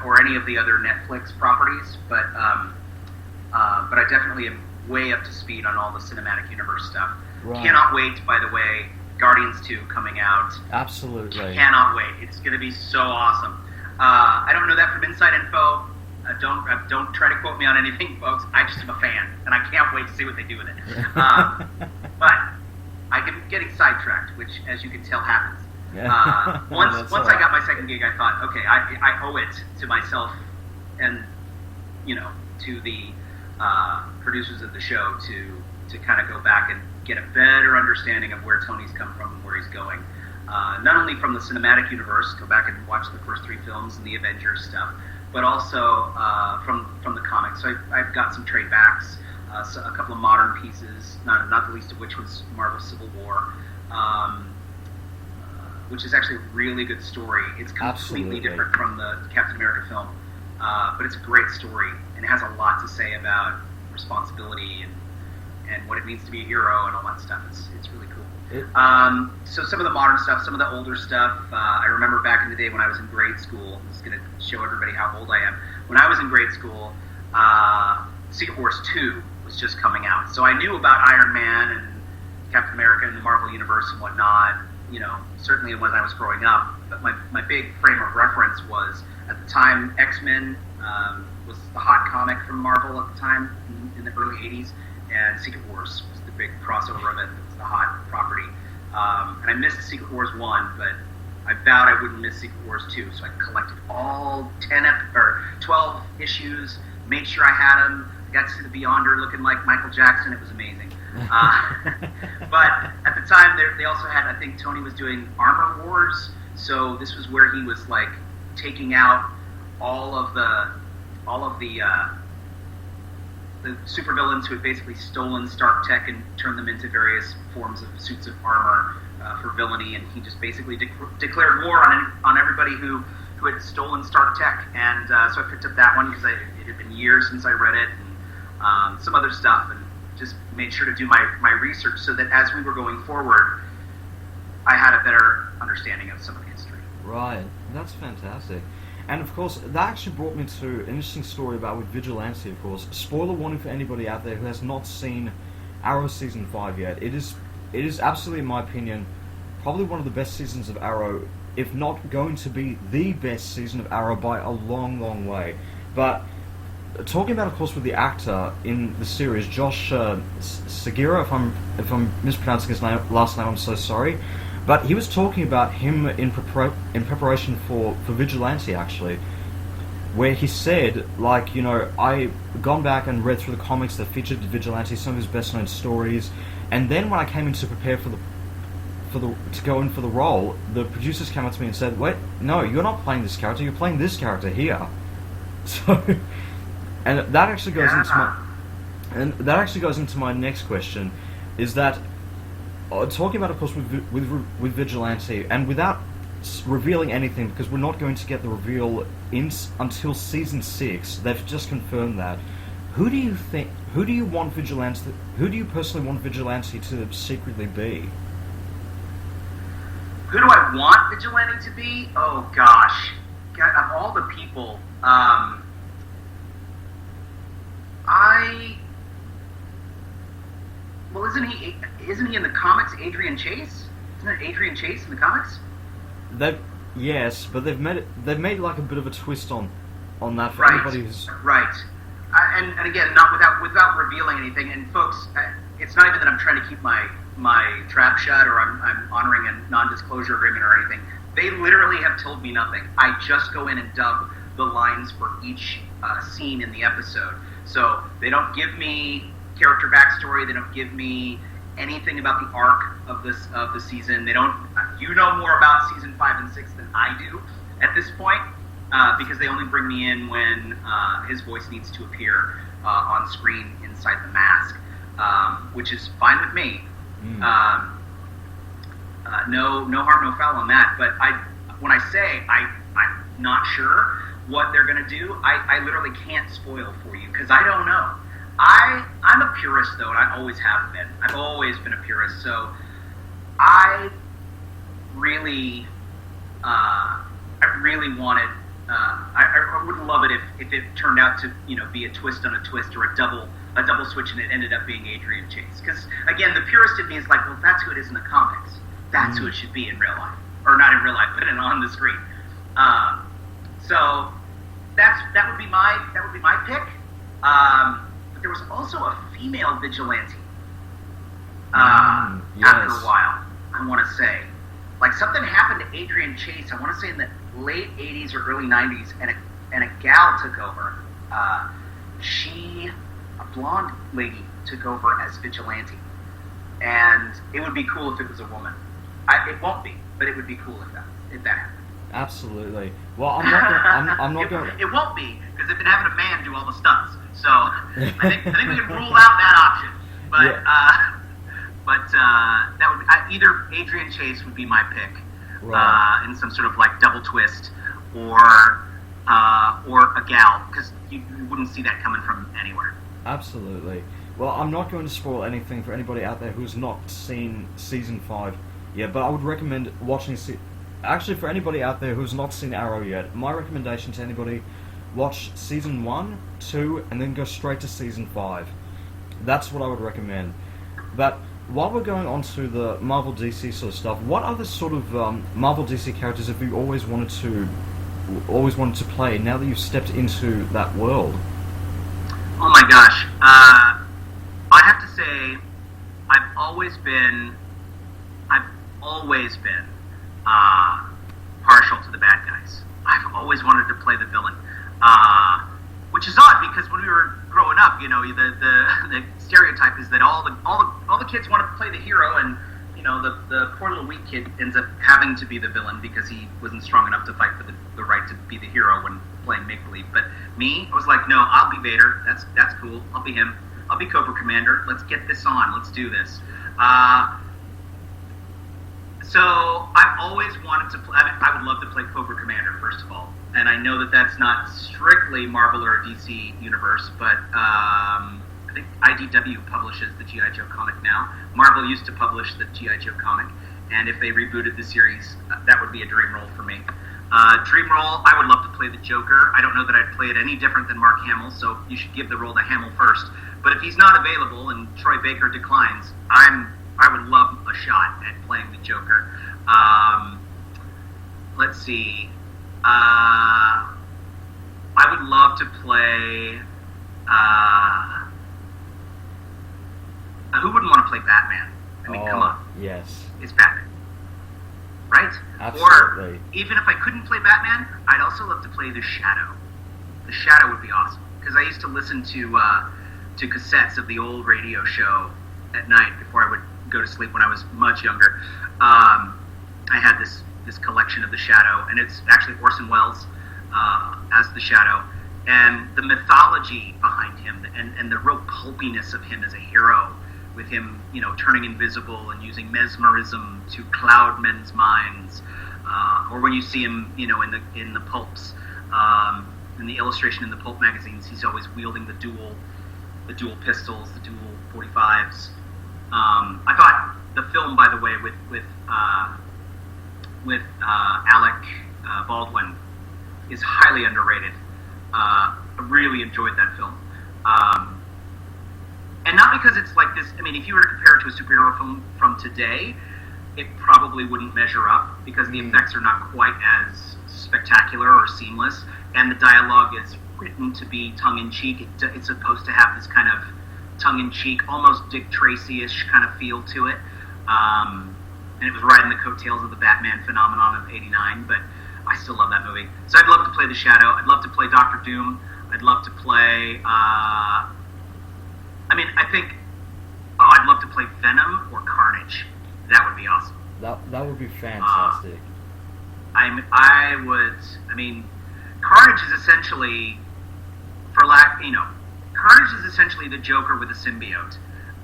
or any of the other Netflix properties, but I definitely am way up to speed on all the cinematic universe stuff. Right. Cannot wait, by the way, Guardians 2 coming out. Absolutely. Cannot wait. It's going to be so awesome. I don't know that from inside info. Don't try to quote me on anything, folks. I just am a fan, and I can't wait to see what they do with it. But I am getting sidetracked, which, as you can tell, happens. Once I got my second gig, I thought, okay, I owe it to myself and, to the producers of the show to kind of go back and get a better understanding of where Tony's come from and where he's going. Not only from the cinematic universe, go back and watch the first 3 films and the Avengers stuff, but also from the comics. So I've got some trade backs, so a couple of modern pieces, not the least of which was Marvel Civil War, which is actually a really good story. It's completely different from the Captain America film, but it's a great story, and it has a lot to say about responsibility and what it means to be a hero and all that stuff. It's really cool. So some of the modern stuff, some of the older stuff, I remember back in the day when I was in grade school. I'm just going to show everybody how old I am. When I was in grade school, Secret Wars 2 was just coming out. So I knew about Iron Man and Captain America and the Marvel Universe and whatnot, certainly when I was growing up. But my big frame of reference was, at the time, X-Men was the hot comic from Marvel at the time in the early 80s, and Secret Wars was the big crossover of it. It was the hot property. And I missed Secret Wars 1, but I vowed I wouldn't miss Secret Wars 2, so I collected all 12 issues, made sure I had them. I got to see the Beyonder looking like Michael Jackson. It was amazing. But at the time, they also had, I think Tony was doing Armor Wars, so this was where he was like taking out all of the supervillains who had basically stolen Stark tech and turned them into various forms of suits of armor for villainy, and he just basically declared war on everybody who had stolen Stark tech. And so I picked up that one because it had been years since I read it, and some other stuff, and just made sure to do my research so that as we were going forward, I had a better understanding of some of the history. Right, that's fantastic. And of course, that actually brought me to an interesting story about with Vigilante, of course. Spoiler warning for anybody out there who has not seen Arrow Season 5 yet. It is absolutely, in my opinion, probably one of the best seasons of Arrow, if not going to be the best season of Arrow by a long, long way. But talking about, of course, with the actor in the series, Josh Segura, if I'm mispronouncing his last name, I'm so sorry. But he was talking about him in preparation for Vigilante, actually, where he said, I gone back and read through the comics that featured Vigilante, some of his best-known stories, and then when I came in to prepare to go in for the role, the producers came up to me and said, "Wait, no, you're not playing this character. You're playing this character here." So, and that actually goes into my next question, is that. Talking about, of course, with Vigilante, and without revealing anything, because we're not going to get the reveal until Season 6, they've just confirmed that. Who do you personally want Vigilante to secretly be? Who do I want Vigilante to be? Oh, gosh. God, of all the people, Well, isn't he in the comics Adrian Chase? Isn't it Adrian Chase in the comics? Yes, but they've made like a bit of a twist on that for anybody who's right. And again, not without revealing anything. And folks, it's not even that I'm trying to keep my trap shut or I'm honoring a non-disclosure agreement or anything. They literally have told me nothing. I just go in and dub the lines for each scene in the episode. So they don't give me character backstory. They don't give me anything about the arc of the season. They don't. You know more about season 5 and 6 than I do at this point, because they only bring me in when his voice needs to appear on screen inside the mask, which is fine with me. No harm, no foul on that. But when I say I'm not sure what they're going to do, I literally can't spoil for you because I don't know. I'm a purist, though, and I always have been. I've always been a purist, so I really wanted. I would love it if it turned out to be a twist on a twist or a double switch, and it ended up being Adrian Chase. Because again, the purist in me is like, well, that's who it is in the comics. That's who it should be in real life, or not in real life, but on the screen. So that would be my pick. But there was also a female vigilante. Yes. After a while, I want to say, like something happened to Adrian Chase. I want to say in the late '80s or early '90s, and a gal took over. A blonde lady took over as vigilante, and it would be cool if it was a woman. It won't be, but it would be cool if that happened. Absolutely. Well, I'm not going. It won't be because they've been having a man do all the stunts. So I think we can rule out that option. But that would either Adrian Chase would be my pick, right, in some sort of like double twist, or a gal, because you wouldn't see that coming from anywhere. Absolutely. Well, I'm not going to spoil anything for anybody out there who's not seen season 5 yet, but I would recommend watching. Actually, for anybody out there who's not seen Arrow yet, my recommendation to anybody: watch season 1, 2, and then go straight to season 5. That's what I would recommend. But while we're going on to the Marvel DC sort of stuff, what other sort of Marvel DC characters have you always wanted to play now that you've stepped into that world? Oh my gosh. I have to say, I've always been partial to the bad guys. I've always wanted to play the villain, which is odd because when we were growing up, the stereotype is that all the kids want to play the hero, and the poor little weak kid ends up having to be the villain because he wasn't strong enough to fight for the right to be the hero when playing make-believe. But me, I was like, no, I'll be Vader. That's cool. I'll be him. I'll be Cobra Commander. Let's get this on. Let's do this. So I've always wanted to play. I would love to play Cobra Commander, first of all. And I know that that's not strictly Marvel or DC universe, but I think IDW publishes the G.I. Joe comic now. Marvel used to publish the G.I. Joe comic, and if they rebooted the series, that would be a dream role for me. Dream role, I would love to play the Joker. I don't know that I'd play it any different than Mark Hamill, so you should give the role to Hamill first. But if he's not available and Troy Baker declines, I would love a shot at playing the Joker. Let's see. I would love to play. Who wouldn't want to play Batman? I mean, come on. Yes. It's Batman. Right? Absolutely. Or even if I couldn't play Batman, I'd also love to play the Shadow. The Shadow would be awesome. Because I used to listen to cassettes of the old radio show at night before I would go to sleep when I was much younger. I had this collection of the Shadow, and it's actually Orson Welles as the Shadow, and the mythology behind him, and the real pulpiness of him as a hero, with him, turning invisible and using mesmerism to cloud men's minds, or when you see him, in the pulps, in the illustration in the pulp magazines, he's always wielding the dual pistols, the dual 45s. I thought the film, by the way, with Alec Baldwin, is highly underrated. I really enjoyed that film. And not because it's like this. I mean, if you were to compare it to a superhero film from today, it probably wouldn't measure up because the effects are not quite as spectacular or seamless, and the dialogue is written to be tongue-in-cheek. It's supposed to have this kind of tongue-in-cheek, almost Dick Tracy-ish kind of feel to it. And it was riding the coattails of the Batman phenomenon of '89, but I still love that movie. So I'd love to play the Shadow. I'd love to play Doctor Doom. I'd I'd love to play. I think. Oh, I'd love to play Venom or Carnage. That would be awesome. That would be fantastic. Carnage is essentially, Carnage is essentially the Joker with a symbiote,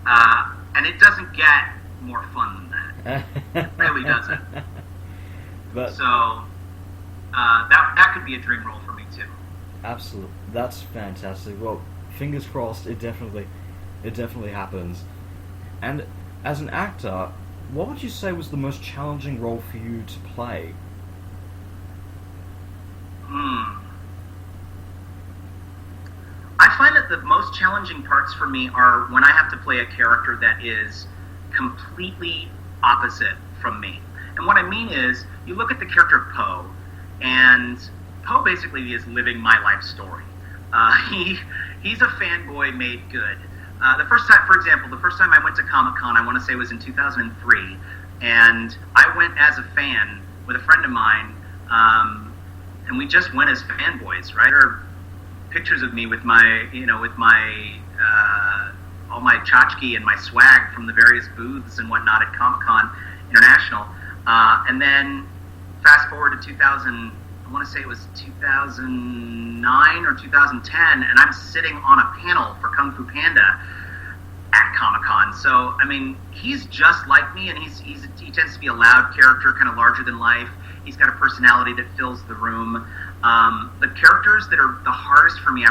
and it doesn't get more fun than that. It really doesn't. So that could be a dream role for me too. Absolutely, that's fantastic. Well, fingers crossed. It definitely happens. And as an actor, what would you say was the most challenging role for you to play? I find that the most challenging parts for me are when I have to play a character that is completely opposite from me. And what I mean is, you look at the character of Poe, and Poe basically is living my life story. He's a fanboy made good. The first time I went to Comic-Con, I want to say was in 2003, and I went as a fan with a friend of mine, and we just went as fanboys, right? Or pictures of me with my all my tchotchke and my swag from the various booths and whatnot at Comic-Con International. And then fast forward to 2000, I want to say it was 2009 or 2010, and I'm sitting on a panel for Kung Fu Panda at Comic-Con. So, he's just like me, and he tends to be a loud character, kind of larger than life. He's got a personality that fills the room. The characters that are the hardest for me,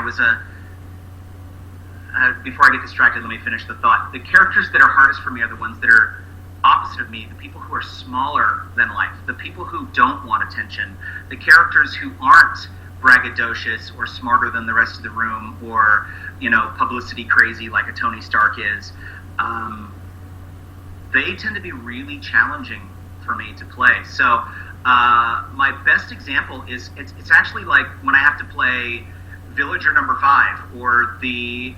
before I get distracted, let me finish the thought. The characters that are hardest for me are the ones that are opposite of me, the people who are smaller than life, the people who don't want attention, the characters who aren't braggadocious or smarter than the rest of the room, or, publicity crazy like a Tony Stark is. They tend to be really challenging for me to play. So, my best example is, it's actually like when I have to play Villager number 5, or the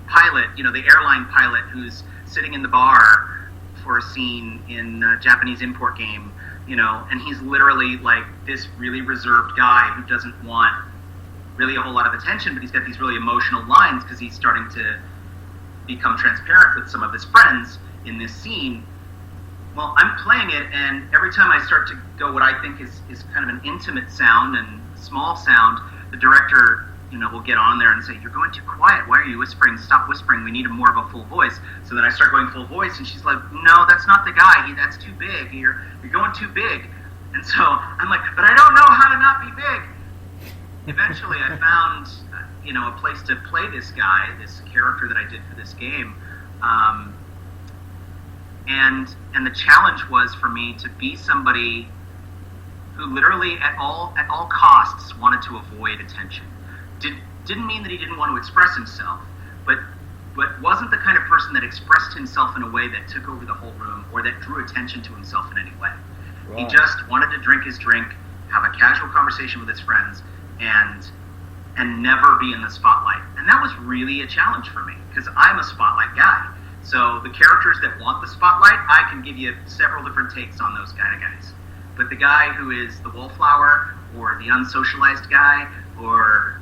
pilot, the airline pilot who's sitting in the bar for a scene in a Japanese import game, and he's literally like this really reserved guy who doesn't want really a whole lot of attention, but he's got these really emotional lines because he's starting to become transparent with some of his friends in this scene. Well, I'm playing it, and every time I start to go what I think is kind of an intimate sound and small sound, the director, will get on there and say, "You're going too quiet. Why are you whispering? Stop whispering. We need more of a full voice." So then I start going full voice, and she's like, "No, that's not the guy. That's too big. You're going too big." And so I'm like, "But I don't know how to not be big." Eventually, I found, a place to play this guy, this character that I did for this game. And the challenge was for me to be somebody who literally at all costs wanted to avoid attention. Didn't mean that he didn't want to express himself, but wasn't the kind of person that expressed himself in a way that took over the whole room or that drew attention to himself in any way. Right. He just wanted to drink his drink, have a casual conversation with his friends, and never be in the spotlight. And that was really a challenge for me, because I'm a spotlight guy. So the characters that want the spotlight, I can give you several different takes on those kind of guys. But the guy who is the wallflower, or the unsocialized guy, or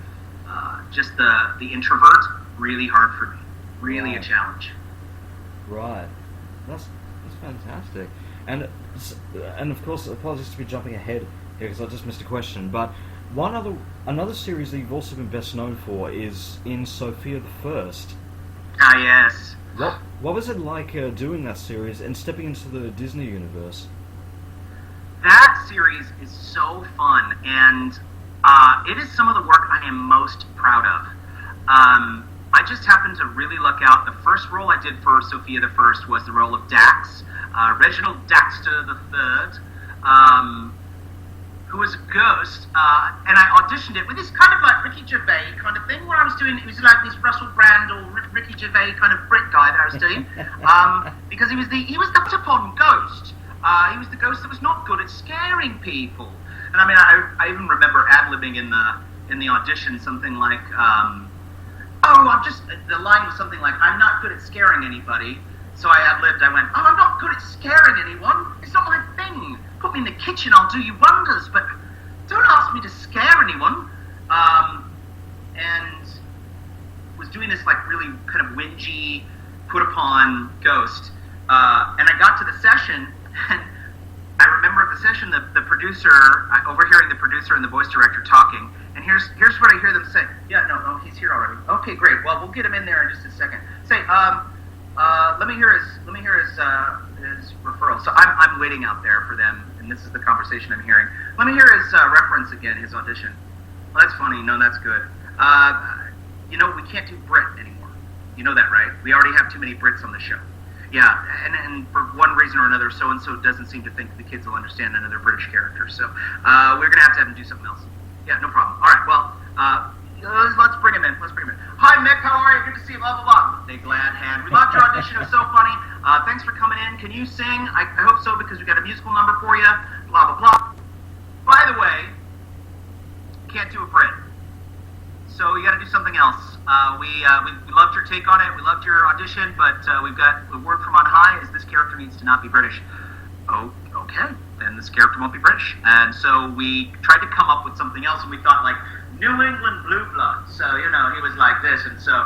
just the introvert, really hard for me. Really a challenge. Right. That's fantastic. And of course, apologies to be jumping ahead here because I just missed a question, but another series that you've also been best known for is in Sofia the First. Ah, yes. What was it like doing that series and stepping into the Disney universe? That series is so fun, and it is some of the work I am most proud of. I just happened to really luck out. The first role I did for Sofia the First was the role of Dax, Reginald Daxter the Third, who was a ghost, and I auditioned it with this kind of like Ricky Gervais kind of thing, where I was doing, it was like this Russell Brand or Ricky Gervais kind of Brit guy that I was doing, because he was the upon ghost. He was the ghost that was not good at scaring people. And I even remember ad-libbing in the audition something like, the line was something like, "I'm not good at scaring anybody." So I ad-libbed, I went, "Oh, I'm not good at scaring anyone. It's not my thing. Put me in the kitchen, I'll do you wonders, but don't ask me to scare anyone." and was doing this like really kind of whingy, put upon ghost. And I got to the session, and I remember at the session the producer, overhearing the producer and the voice director talking, and here's what I hear them say. Yeah, no, he's here already. Okay, great. Well, we'll get him in there in just a second. Say, let me hear his referral. So I'm waiting out there for them, and this is the conversation I'm hearing. Let me hear his reference again, his audition. Well, that's funny. No, that's good. We can't do Brit anymore. You know that, right? We already have too many Brits on the show. Yeah, and for one reason or another, so-and-so doesn't seem to think the kids will understand another British character. So we're going to have him do something else. Yeah, no problem. All right, well, let's bring him in. Hi, Mick, how are you? Good to see you, blah, blah, blah. Big glad hand. We loved your audition. It was so funny. Thanks for coming in. Can you sing? I hope so, because we got a musical number for you. Blah, blah, blah. By the way, can't do a Brit. So you got to do something else. We loved your take on it. We loved your audition, but we've got the word from on high is this character needs to not be British. Oh, okay. Then this character won't be British. And so we tried to come up with something else, and we thought like New England Blue Blood. So he was like this, and so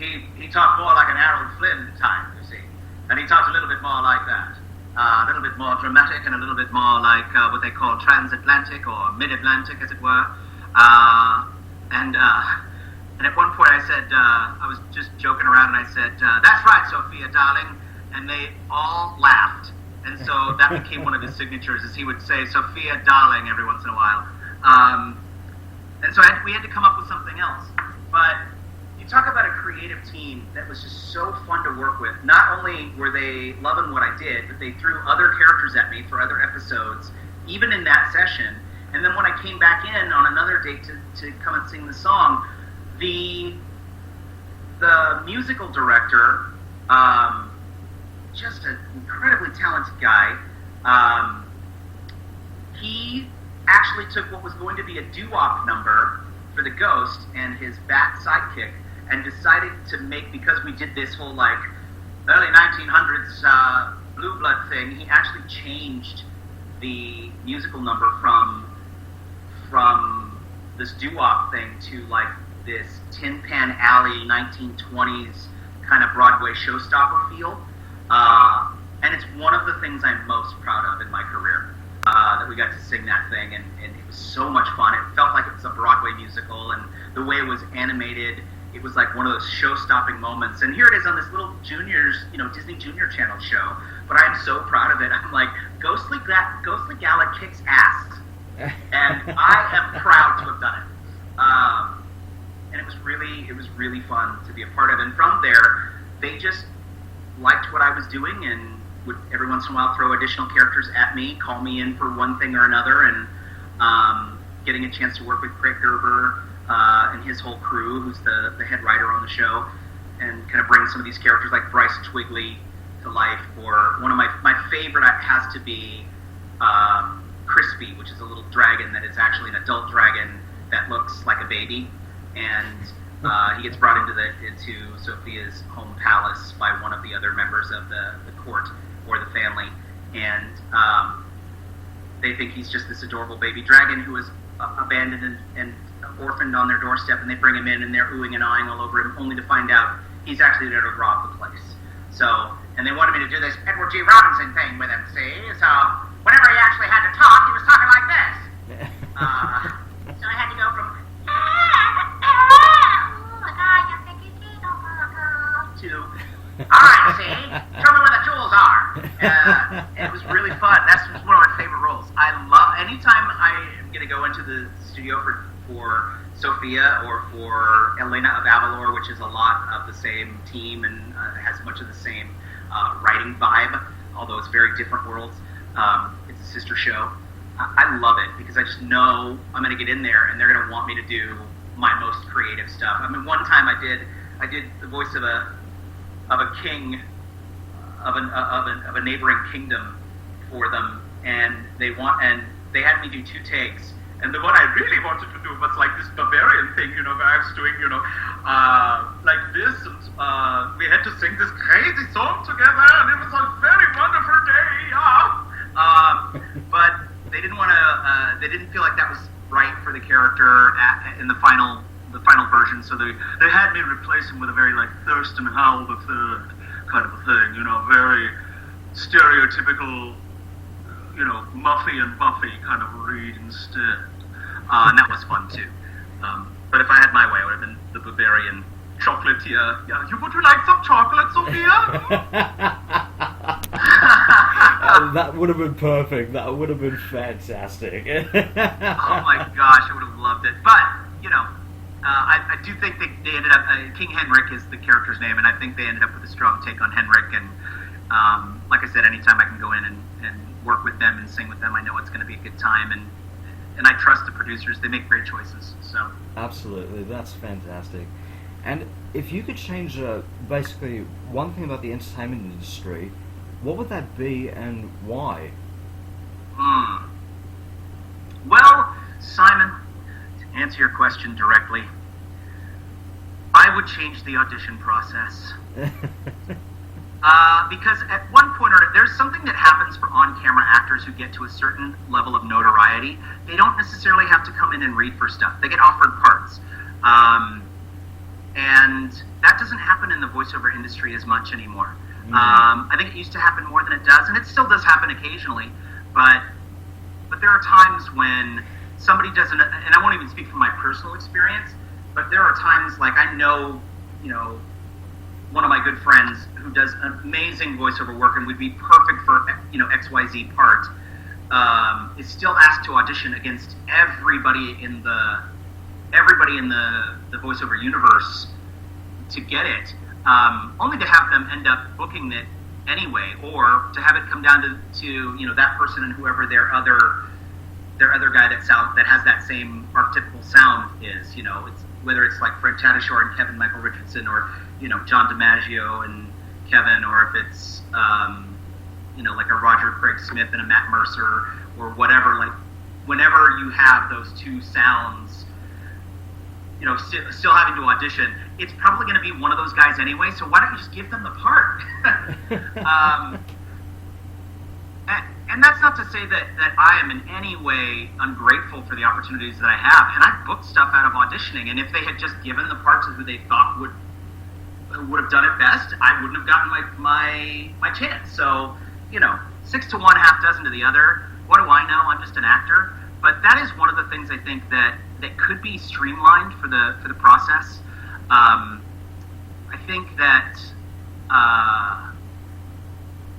he talked more like an Errol Flynn type, you see, and he talked a little bit more like that. A little bit more dramatic and a little bit more like what they call transatlantic or mid-Atlantic, as it were. And at one point I said, I was just joking around, and I said, that's right, Sophia, darling. And they all laughed. And so that became one of his signatures, is he would say, Sophia, darling, every once in a while. And so we had to come up with something else. But you talk about a creative team that was just so fun to work with. Not only were they loving what I did, but they threw other characters at me for other episodes, even in that session. And then when I came back in on another date to come and sing the song, the musical director, just an incredibly talented guy, he actually took what was going to be a doo-wop number for the Ghost and his bat sidekick and decided to make, because we did this whole like early 1900s Blue Blood thing, he actually changed the musical number from this doo-wop thing to like this Tin Pan Alley 1920s kind of Broadway showstopper feel. And it's one of the things I'm most proud of in my career, that we got to sing that thing, and it was so much fun. It felt like it was a Broadway musical, and the way it was animated, it was like one of those show-stopping moments. And here it is on this little Disney Junior Channel show, but I'm so proud of it. I'm like, Ghostly Gala kicks ass, and I am proud to have done it. And it was really fun to be a part of. And from there, they just liked what I was doing and would every once in a while throw additional characters at me, call me in for one thing or another, and getting a chance to work with Craig Gerber and his whole crew, who's the head writer on the show, and kind of bring some of these characters like Bryce Twigley to life. Or one of my favorite has to be Crispy, which is a little dragon that is actually an adult dragon that looks like a baby, and he gets brought into Sophia's home palace by one of the other members of the court or the family, and they think he's just this adorable baby dragon who was abandoned and orphaned on their doorstep, and they bring him in, and they're oohing and eyeing all over him, only to find out he's actually there to rob the place. So, and they wanted me to do this Edward G. Robinson thing with him, see? So, whenever he actually had to talk, he was talking like this. So I had to go from to, alright, see? Show me where the tools are. It was really fun. That's one of my favorite roles. I love, anytime I am going to go into the studio for Sophia or for Elena of Avalor, which is a lot of the same team and has much of the same writing vibe, although it's very different worlds. It's a sister show. I love it because I just know I'm going to get in there and they're going to want me to do my most creative stuff. I mean, one time I did the voice of a king of a neighboring kingdom for them, and they had me do 2 takes. And the one I really wanted to do was like this Bavarian thing, where I was doing, like this, and we had to sing this crazy song together, and it was a very wonderful day, but they didn't want to, they didn't feel like that was right for the character in the final the final version. So they had me replace him with a very like Thurston Howell the Third kind of a thing, you know, very stereotypical, you know, Muffy and Buffy kind of read instead. And that was fun too. But if I had my way, I would have been the Bavarian chocolatier. Yeah, would you like some chocolate, Sophia? That would have been perfect. That would have been fantastic. Oh my gosh, I would have loved it. But, you know, I do think they ended up, King Henrik is the character's name, and I think they ended up with a strong take on Henrik. And like I said, anytime I can go in and work with them and sing with them, I know it's going to be a good time. And I trust the producers. They make great choices. So Absolutely, that's fantastic. And if you could change basically one thing about the entertainment industry, what would that be and why? Well, Simon, to answer your question directly, I would change the audition process. Because at one point or another, there's something that happens for on-camera actors who get to a certain level of notoriety. They don't necessarily have to come in and read for stuff. They get offered parts. And that doesn't happen in the voiceover industry as much anymore. I think it used to happen more than it does, and it still does happen occasionally. But there are times when somebody doesn't, and I won't even speak from my personal experience, but there are times, like I know, you know, one of my good friends who does amazing voiceover work and would be perfect for, you know, XYZ part, is still asked to audition against everybody in the voiceover universe to get it, only to have them end up booking it anyway, or to have it come down to you know, that person and whoever their other guy that has that same archetypical sound is, you know, it's whether it's like Fred Tatasciore and Kevin Michael Richardson, or, you know, John DiMaggio and Kevin, or if it's you know, like a Roger Craig Smith and a Matt Mercer or whatever. Like, whenever you have those two sounds, you know, still having to audition, it's probably going to be one of those guys anyway, so why don't you just give them the part? And that's not to say that I am in any way ungrateful for the opportunities that I have. And I've booked stuff out of auditioning, and if they had just given the part to who they thought would have done it best, I wouldn't have gotten my chance. So, you know, 6 to 1, half dozen to the other. What do I know? I'm just an actor. But that is one of the things I think that could be streamlined for the process. I think that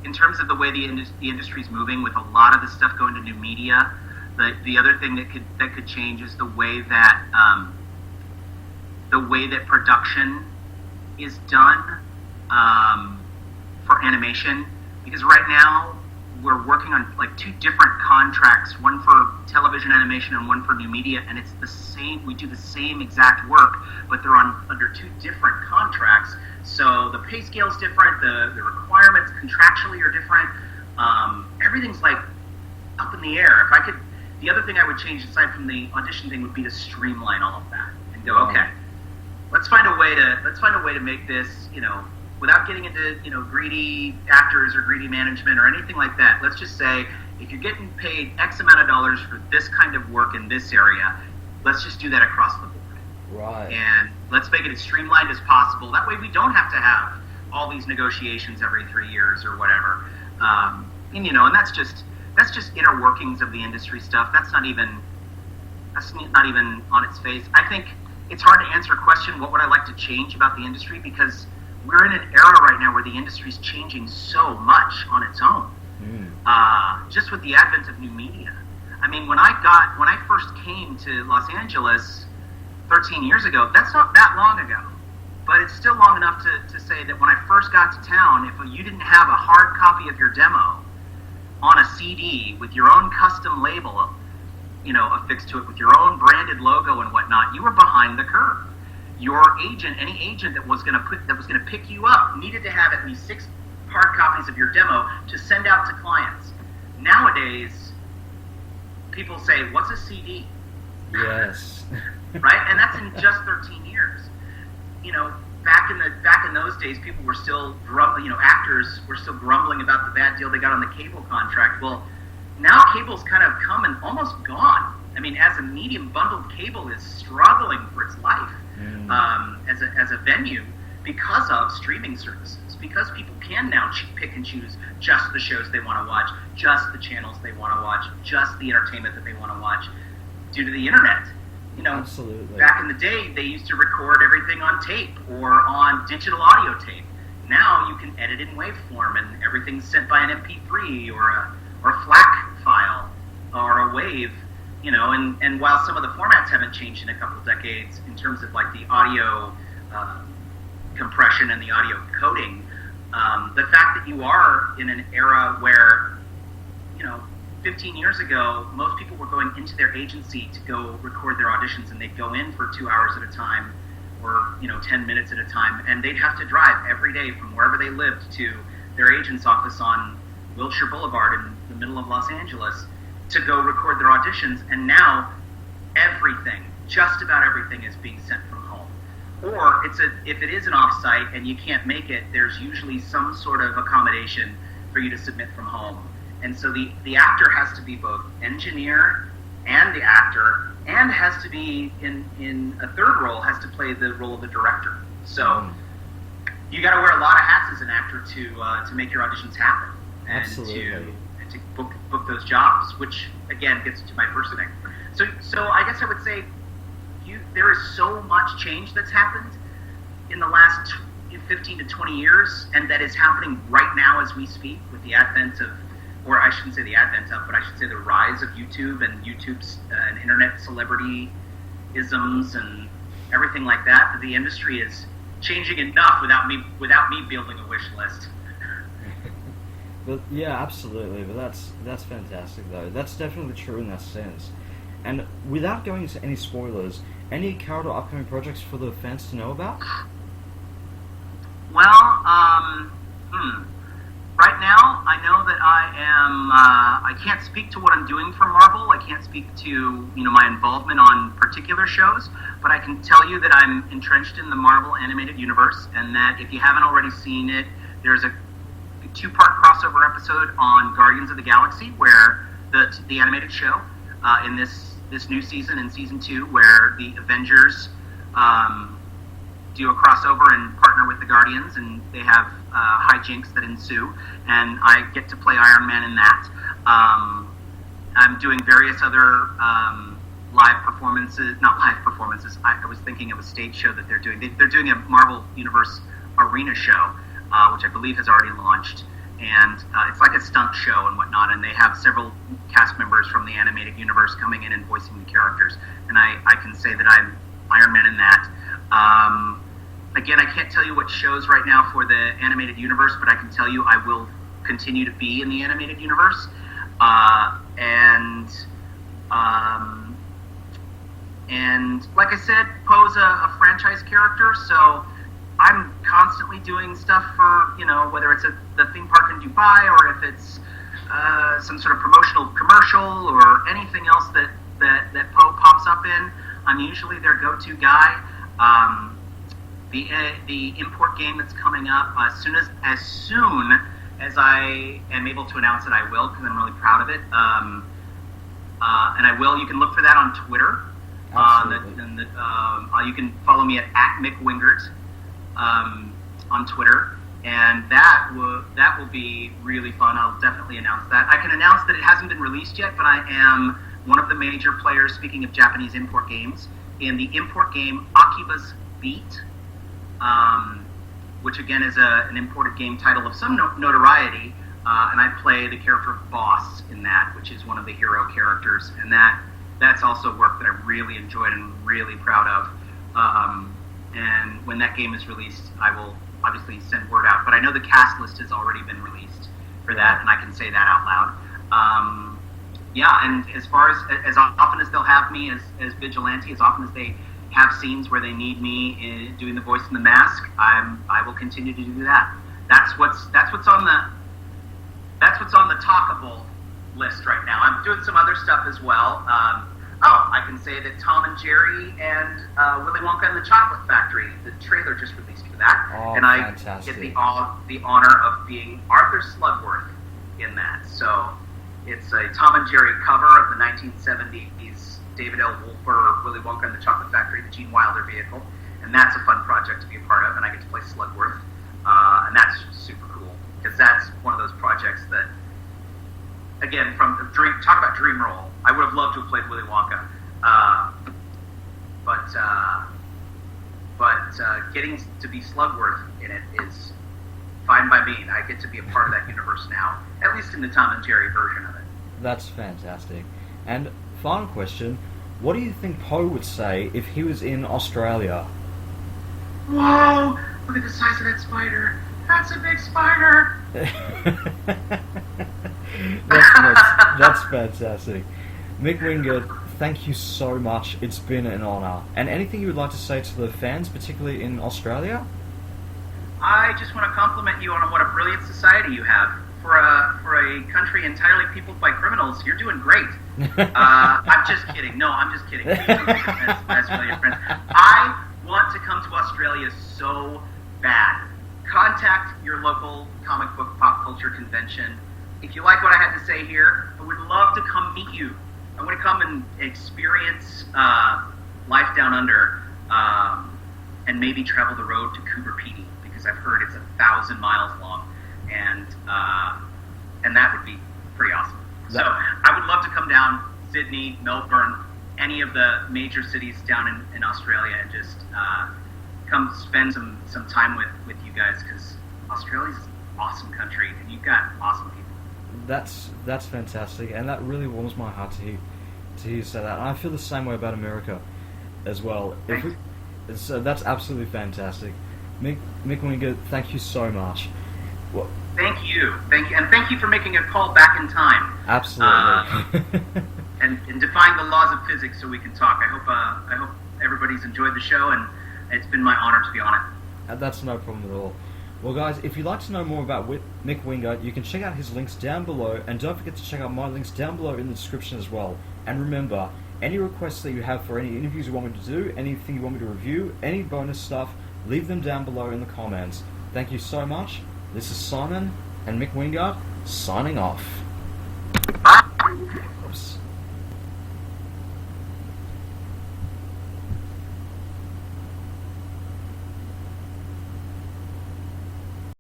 in terms of the way the industry's moving, with a lot of the stuff going to new media, the other thing that could change is the way that production is done for animation. Because right now we're working on like 2 different contracts, one for television animation and one for new media, and it's the same. We do the same exact work, but they're under 2 different contracts. So the pay scale's different, the requirements contractually are different. Everything's like up in the air. The other thing I would change aside from the audition thing would be to streamline all of that and go, okay, let's find a way to make this, you know, without getting into, you know, greedy actors or greedy management or anything like that. Let's just say, if you're getting paid X amount of dollars for this kind of work in this area, let's just do that across the board. Right. And let's make it as streamlined as possible. That way we don't have to have all these negotiations every 3 years or whatever. And, you know, and that's just inner workings of the industry stuff. That's not even on its face. I think it's hard to answer a question, what would I like to change about the industry? Because we're in an era right now where the industry's changing so much on its own. Just with the advent of new media. I mean, when I first came to Los Angeles 13 years ago, that's not that long ago. But it's still long enough to say that when I first got to town, if you didn't have a hard copy of your demo on a CD with your own custom label, you know, affixed to it with your own branded logo and whatnot, you were behind the curve. Your agent, any agent that was going to pick you up, needed to have at least 6 hard copies of your demo to send out to clients. Nowadays, people say, "What's a CD?" Yes. Right, and that's in just 13 years. You know, back in those days, people were still actors were still grumbling about the bad deal they got on the cable contract. Well, now cable's kind of come and almost gone. I mean, as a medium, bundled cable is struggling for its life as a venue because of streaming services, because people can now pick and choose just the shows they want to watch, just the channels they want to watch, just the entertainment that they want to watch due to the internet. You know, Absolutely. Back in the day, they used to record everything on tape or on digital audio tape. Now you can edit in waveform, and everything's sent by an MP3 or a FLAC file or a WAV. You know, and while some of the formats haven't changed in a couple of decades in terms of like the audio compression and the audio coding, the fact that you are in an era where, you know, 15 years ago, most people were going into their agency to go record their auditions, and they'd go in for 2 hours at a time or, you know, 10 minutes at a time, and they'd have to drive every day from wherever they lived to their agent's office on Wilshire Boulevard in the middle of Los Angeles to go record their auditions. And now everything, just about everything, is being sent from home. Or if it is an offsite and you can't make it, there's usually some sort of accommodation for you to submit from home. And so the actor has to be both engineer and the actor, and has to be in a third role, has to play the role of the director. So you got to wear a lot of hats as an actor to make your auditions happen, and Absolutely. to book those jobs. Which again gets to my first thing. So I guess I would say there is so much change that's happened in the last 15 to 20 years, and that is happening right now as we speak with the advent of, or I shouldn't say the advent of, but I should say the rise of YouTube and YouTube's and internet celebrity-isms and everything like that. That the industry is changing enough without me building a wish list. But yeah, absolutely. But that's fantastic, though. That's definitely true in that sense. And without going into any spoilers, any current or upcoming projects for the fans to know about? Well, right now, I know that I can't speak to what I'm doing for Marvel. I can't speak to, my involvement on particular shows, but I can tell you that I'm entrenched in the Marvel animated universe, and that if you haven't already seen it, there's a 2-part crossover episode on Guardians of the Galaxy, where the animated show in this new season, in season 2, where the Avengers do a crossover and partner with the Guardians, and they have hijinks that ensue, and I get to play Iron Man in that. I'm doing various other live performances, not live performances, I was thinking of a stage show that they're doing. They're doing a Marvel Universe arena show, which I believe has already launched, and it's like a stunt show and whatnot, and they have several cast members from the animated universe coming in and voicing the characters, and I can say that I'm Iron Man in that. Again, I can't tell you what shows right now for the animated universe, but I can tell you I will continue to be in the animated universe. And like I said, Poe's a franchise character, so I'm constantly doing stuff for, whether it's the theme park in Dubai, or if it's some sort of promotional commercial or anything else that Poe pops up in, I'm usually their go-to guy. The import game that's coming up, as soon as I am able to announce it, I will, because I'm really proud of it. And I will. You can look for that on Twitter. You can follow me at Mick Wingert on Twitter, and that will be really fun. I'll definitely announce that. I can announce that it hasn't been released yet, but I am one of the major players, speaking of Japanese import games, in the import game Akiba's Beat, which again is an imported game title of some notoriety, and I play the character of Boss in that, which is one of the hero characters, and that's also work that I really enjoyed and really proud of. And when that game is released, I will obviously send word out, but I know the cast list has already been released for that, and I can say that out loud. And as far as often as they'll have me as Vigilante, as often as they have scenes where they need me doing the voice in the mask, I will continue to do that. That's what's on the talkable list right now. I'm doing some other stuff as well. I can say that Tom and Jerry and Willy Wonka and the Chocolate Factory, the trailer just released for that, and I fantastic. get the honor of being Arthur Slugworth in that. So it's a Tom and Jerry cover of the 1970s David L. Wolf or Willy Wonka and the Chocolate Factory, the Gene Wilder vehicle, and that's a fun project to be a part of, and I get to play Slugworth, and that's super cool, because that's one of those projects that, again, from the dream, talk about dream role, I would have loved to have played Willy Wonka, but getting to be Slugworth in it is fine by me. I get to be a part of that universe now, at least in the Tom and Jerry version of it. That's fantastic. And final question, what do you think Poe would say if he was in Australia? Whoa! Look at the size of that spider. That's a big spider. that's fantastic. Mick Wingert, thank you so much. It's been an honour. And anything you would like to say to the fans, particularly in Australia? I just want to compliment you on what a brilliant society you have. For a country entirely peopled by criminals, you're doing great. I'm just kidding. No, I'm just kidding. Please don't take offense, my Australian friends. I want to come to Australia so bad. Contact your local comic book pop culture convention. If you like what I had to say here, I would love to come meet you. I want to come and experience life down under, and maybe travel the road to Coober Pedy, because I've heard it's 1,000 miles long, and that would be pretty awesome. So I would love to come down, Sydney, Melbourne, any of the major cities down in Australia, and just come spend some time with you guys, because Australia's an awesome country, and you've got awesome people. That's fantastic, and that really warms my heart to hear you say that. And I feel the same way about America as well. So that's absolutely fantastic. Mick Wingert, thank you so much. Well, thank you, and thank you for making a call back in time. Absolutely. And defying the laws of physics so we can talk. I hope everybody's enjoyed the show, and it's been my honor to be on it. That's no problem at all. Well, guys, if you'd like to know more about Mick Wingert, you can check out his links down below, and don't forget to check out my links down below in the description as well. And remember, any requests that you have for any interviews you want me to do, anything you want me to review, any bonus stuff, leave them down below in the comments. Thank you so much. This is Simon and Mick Wingert, signing off. Bye.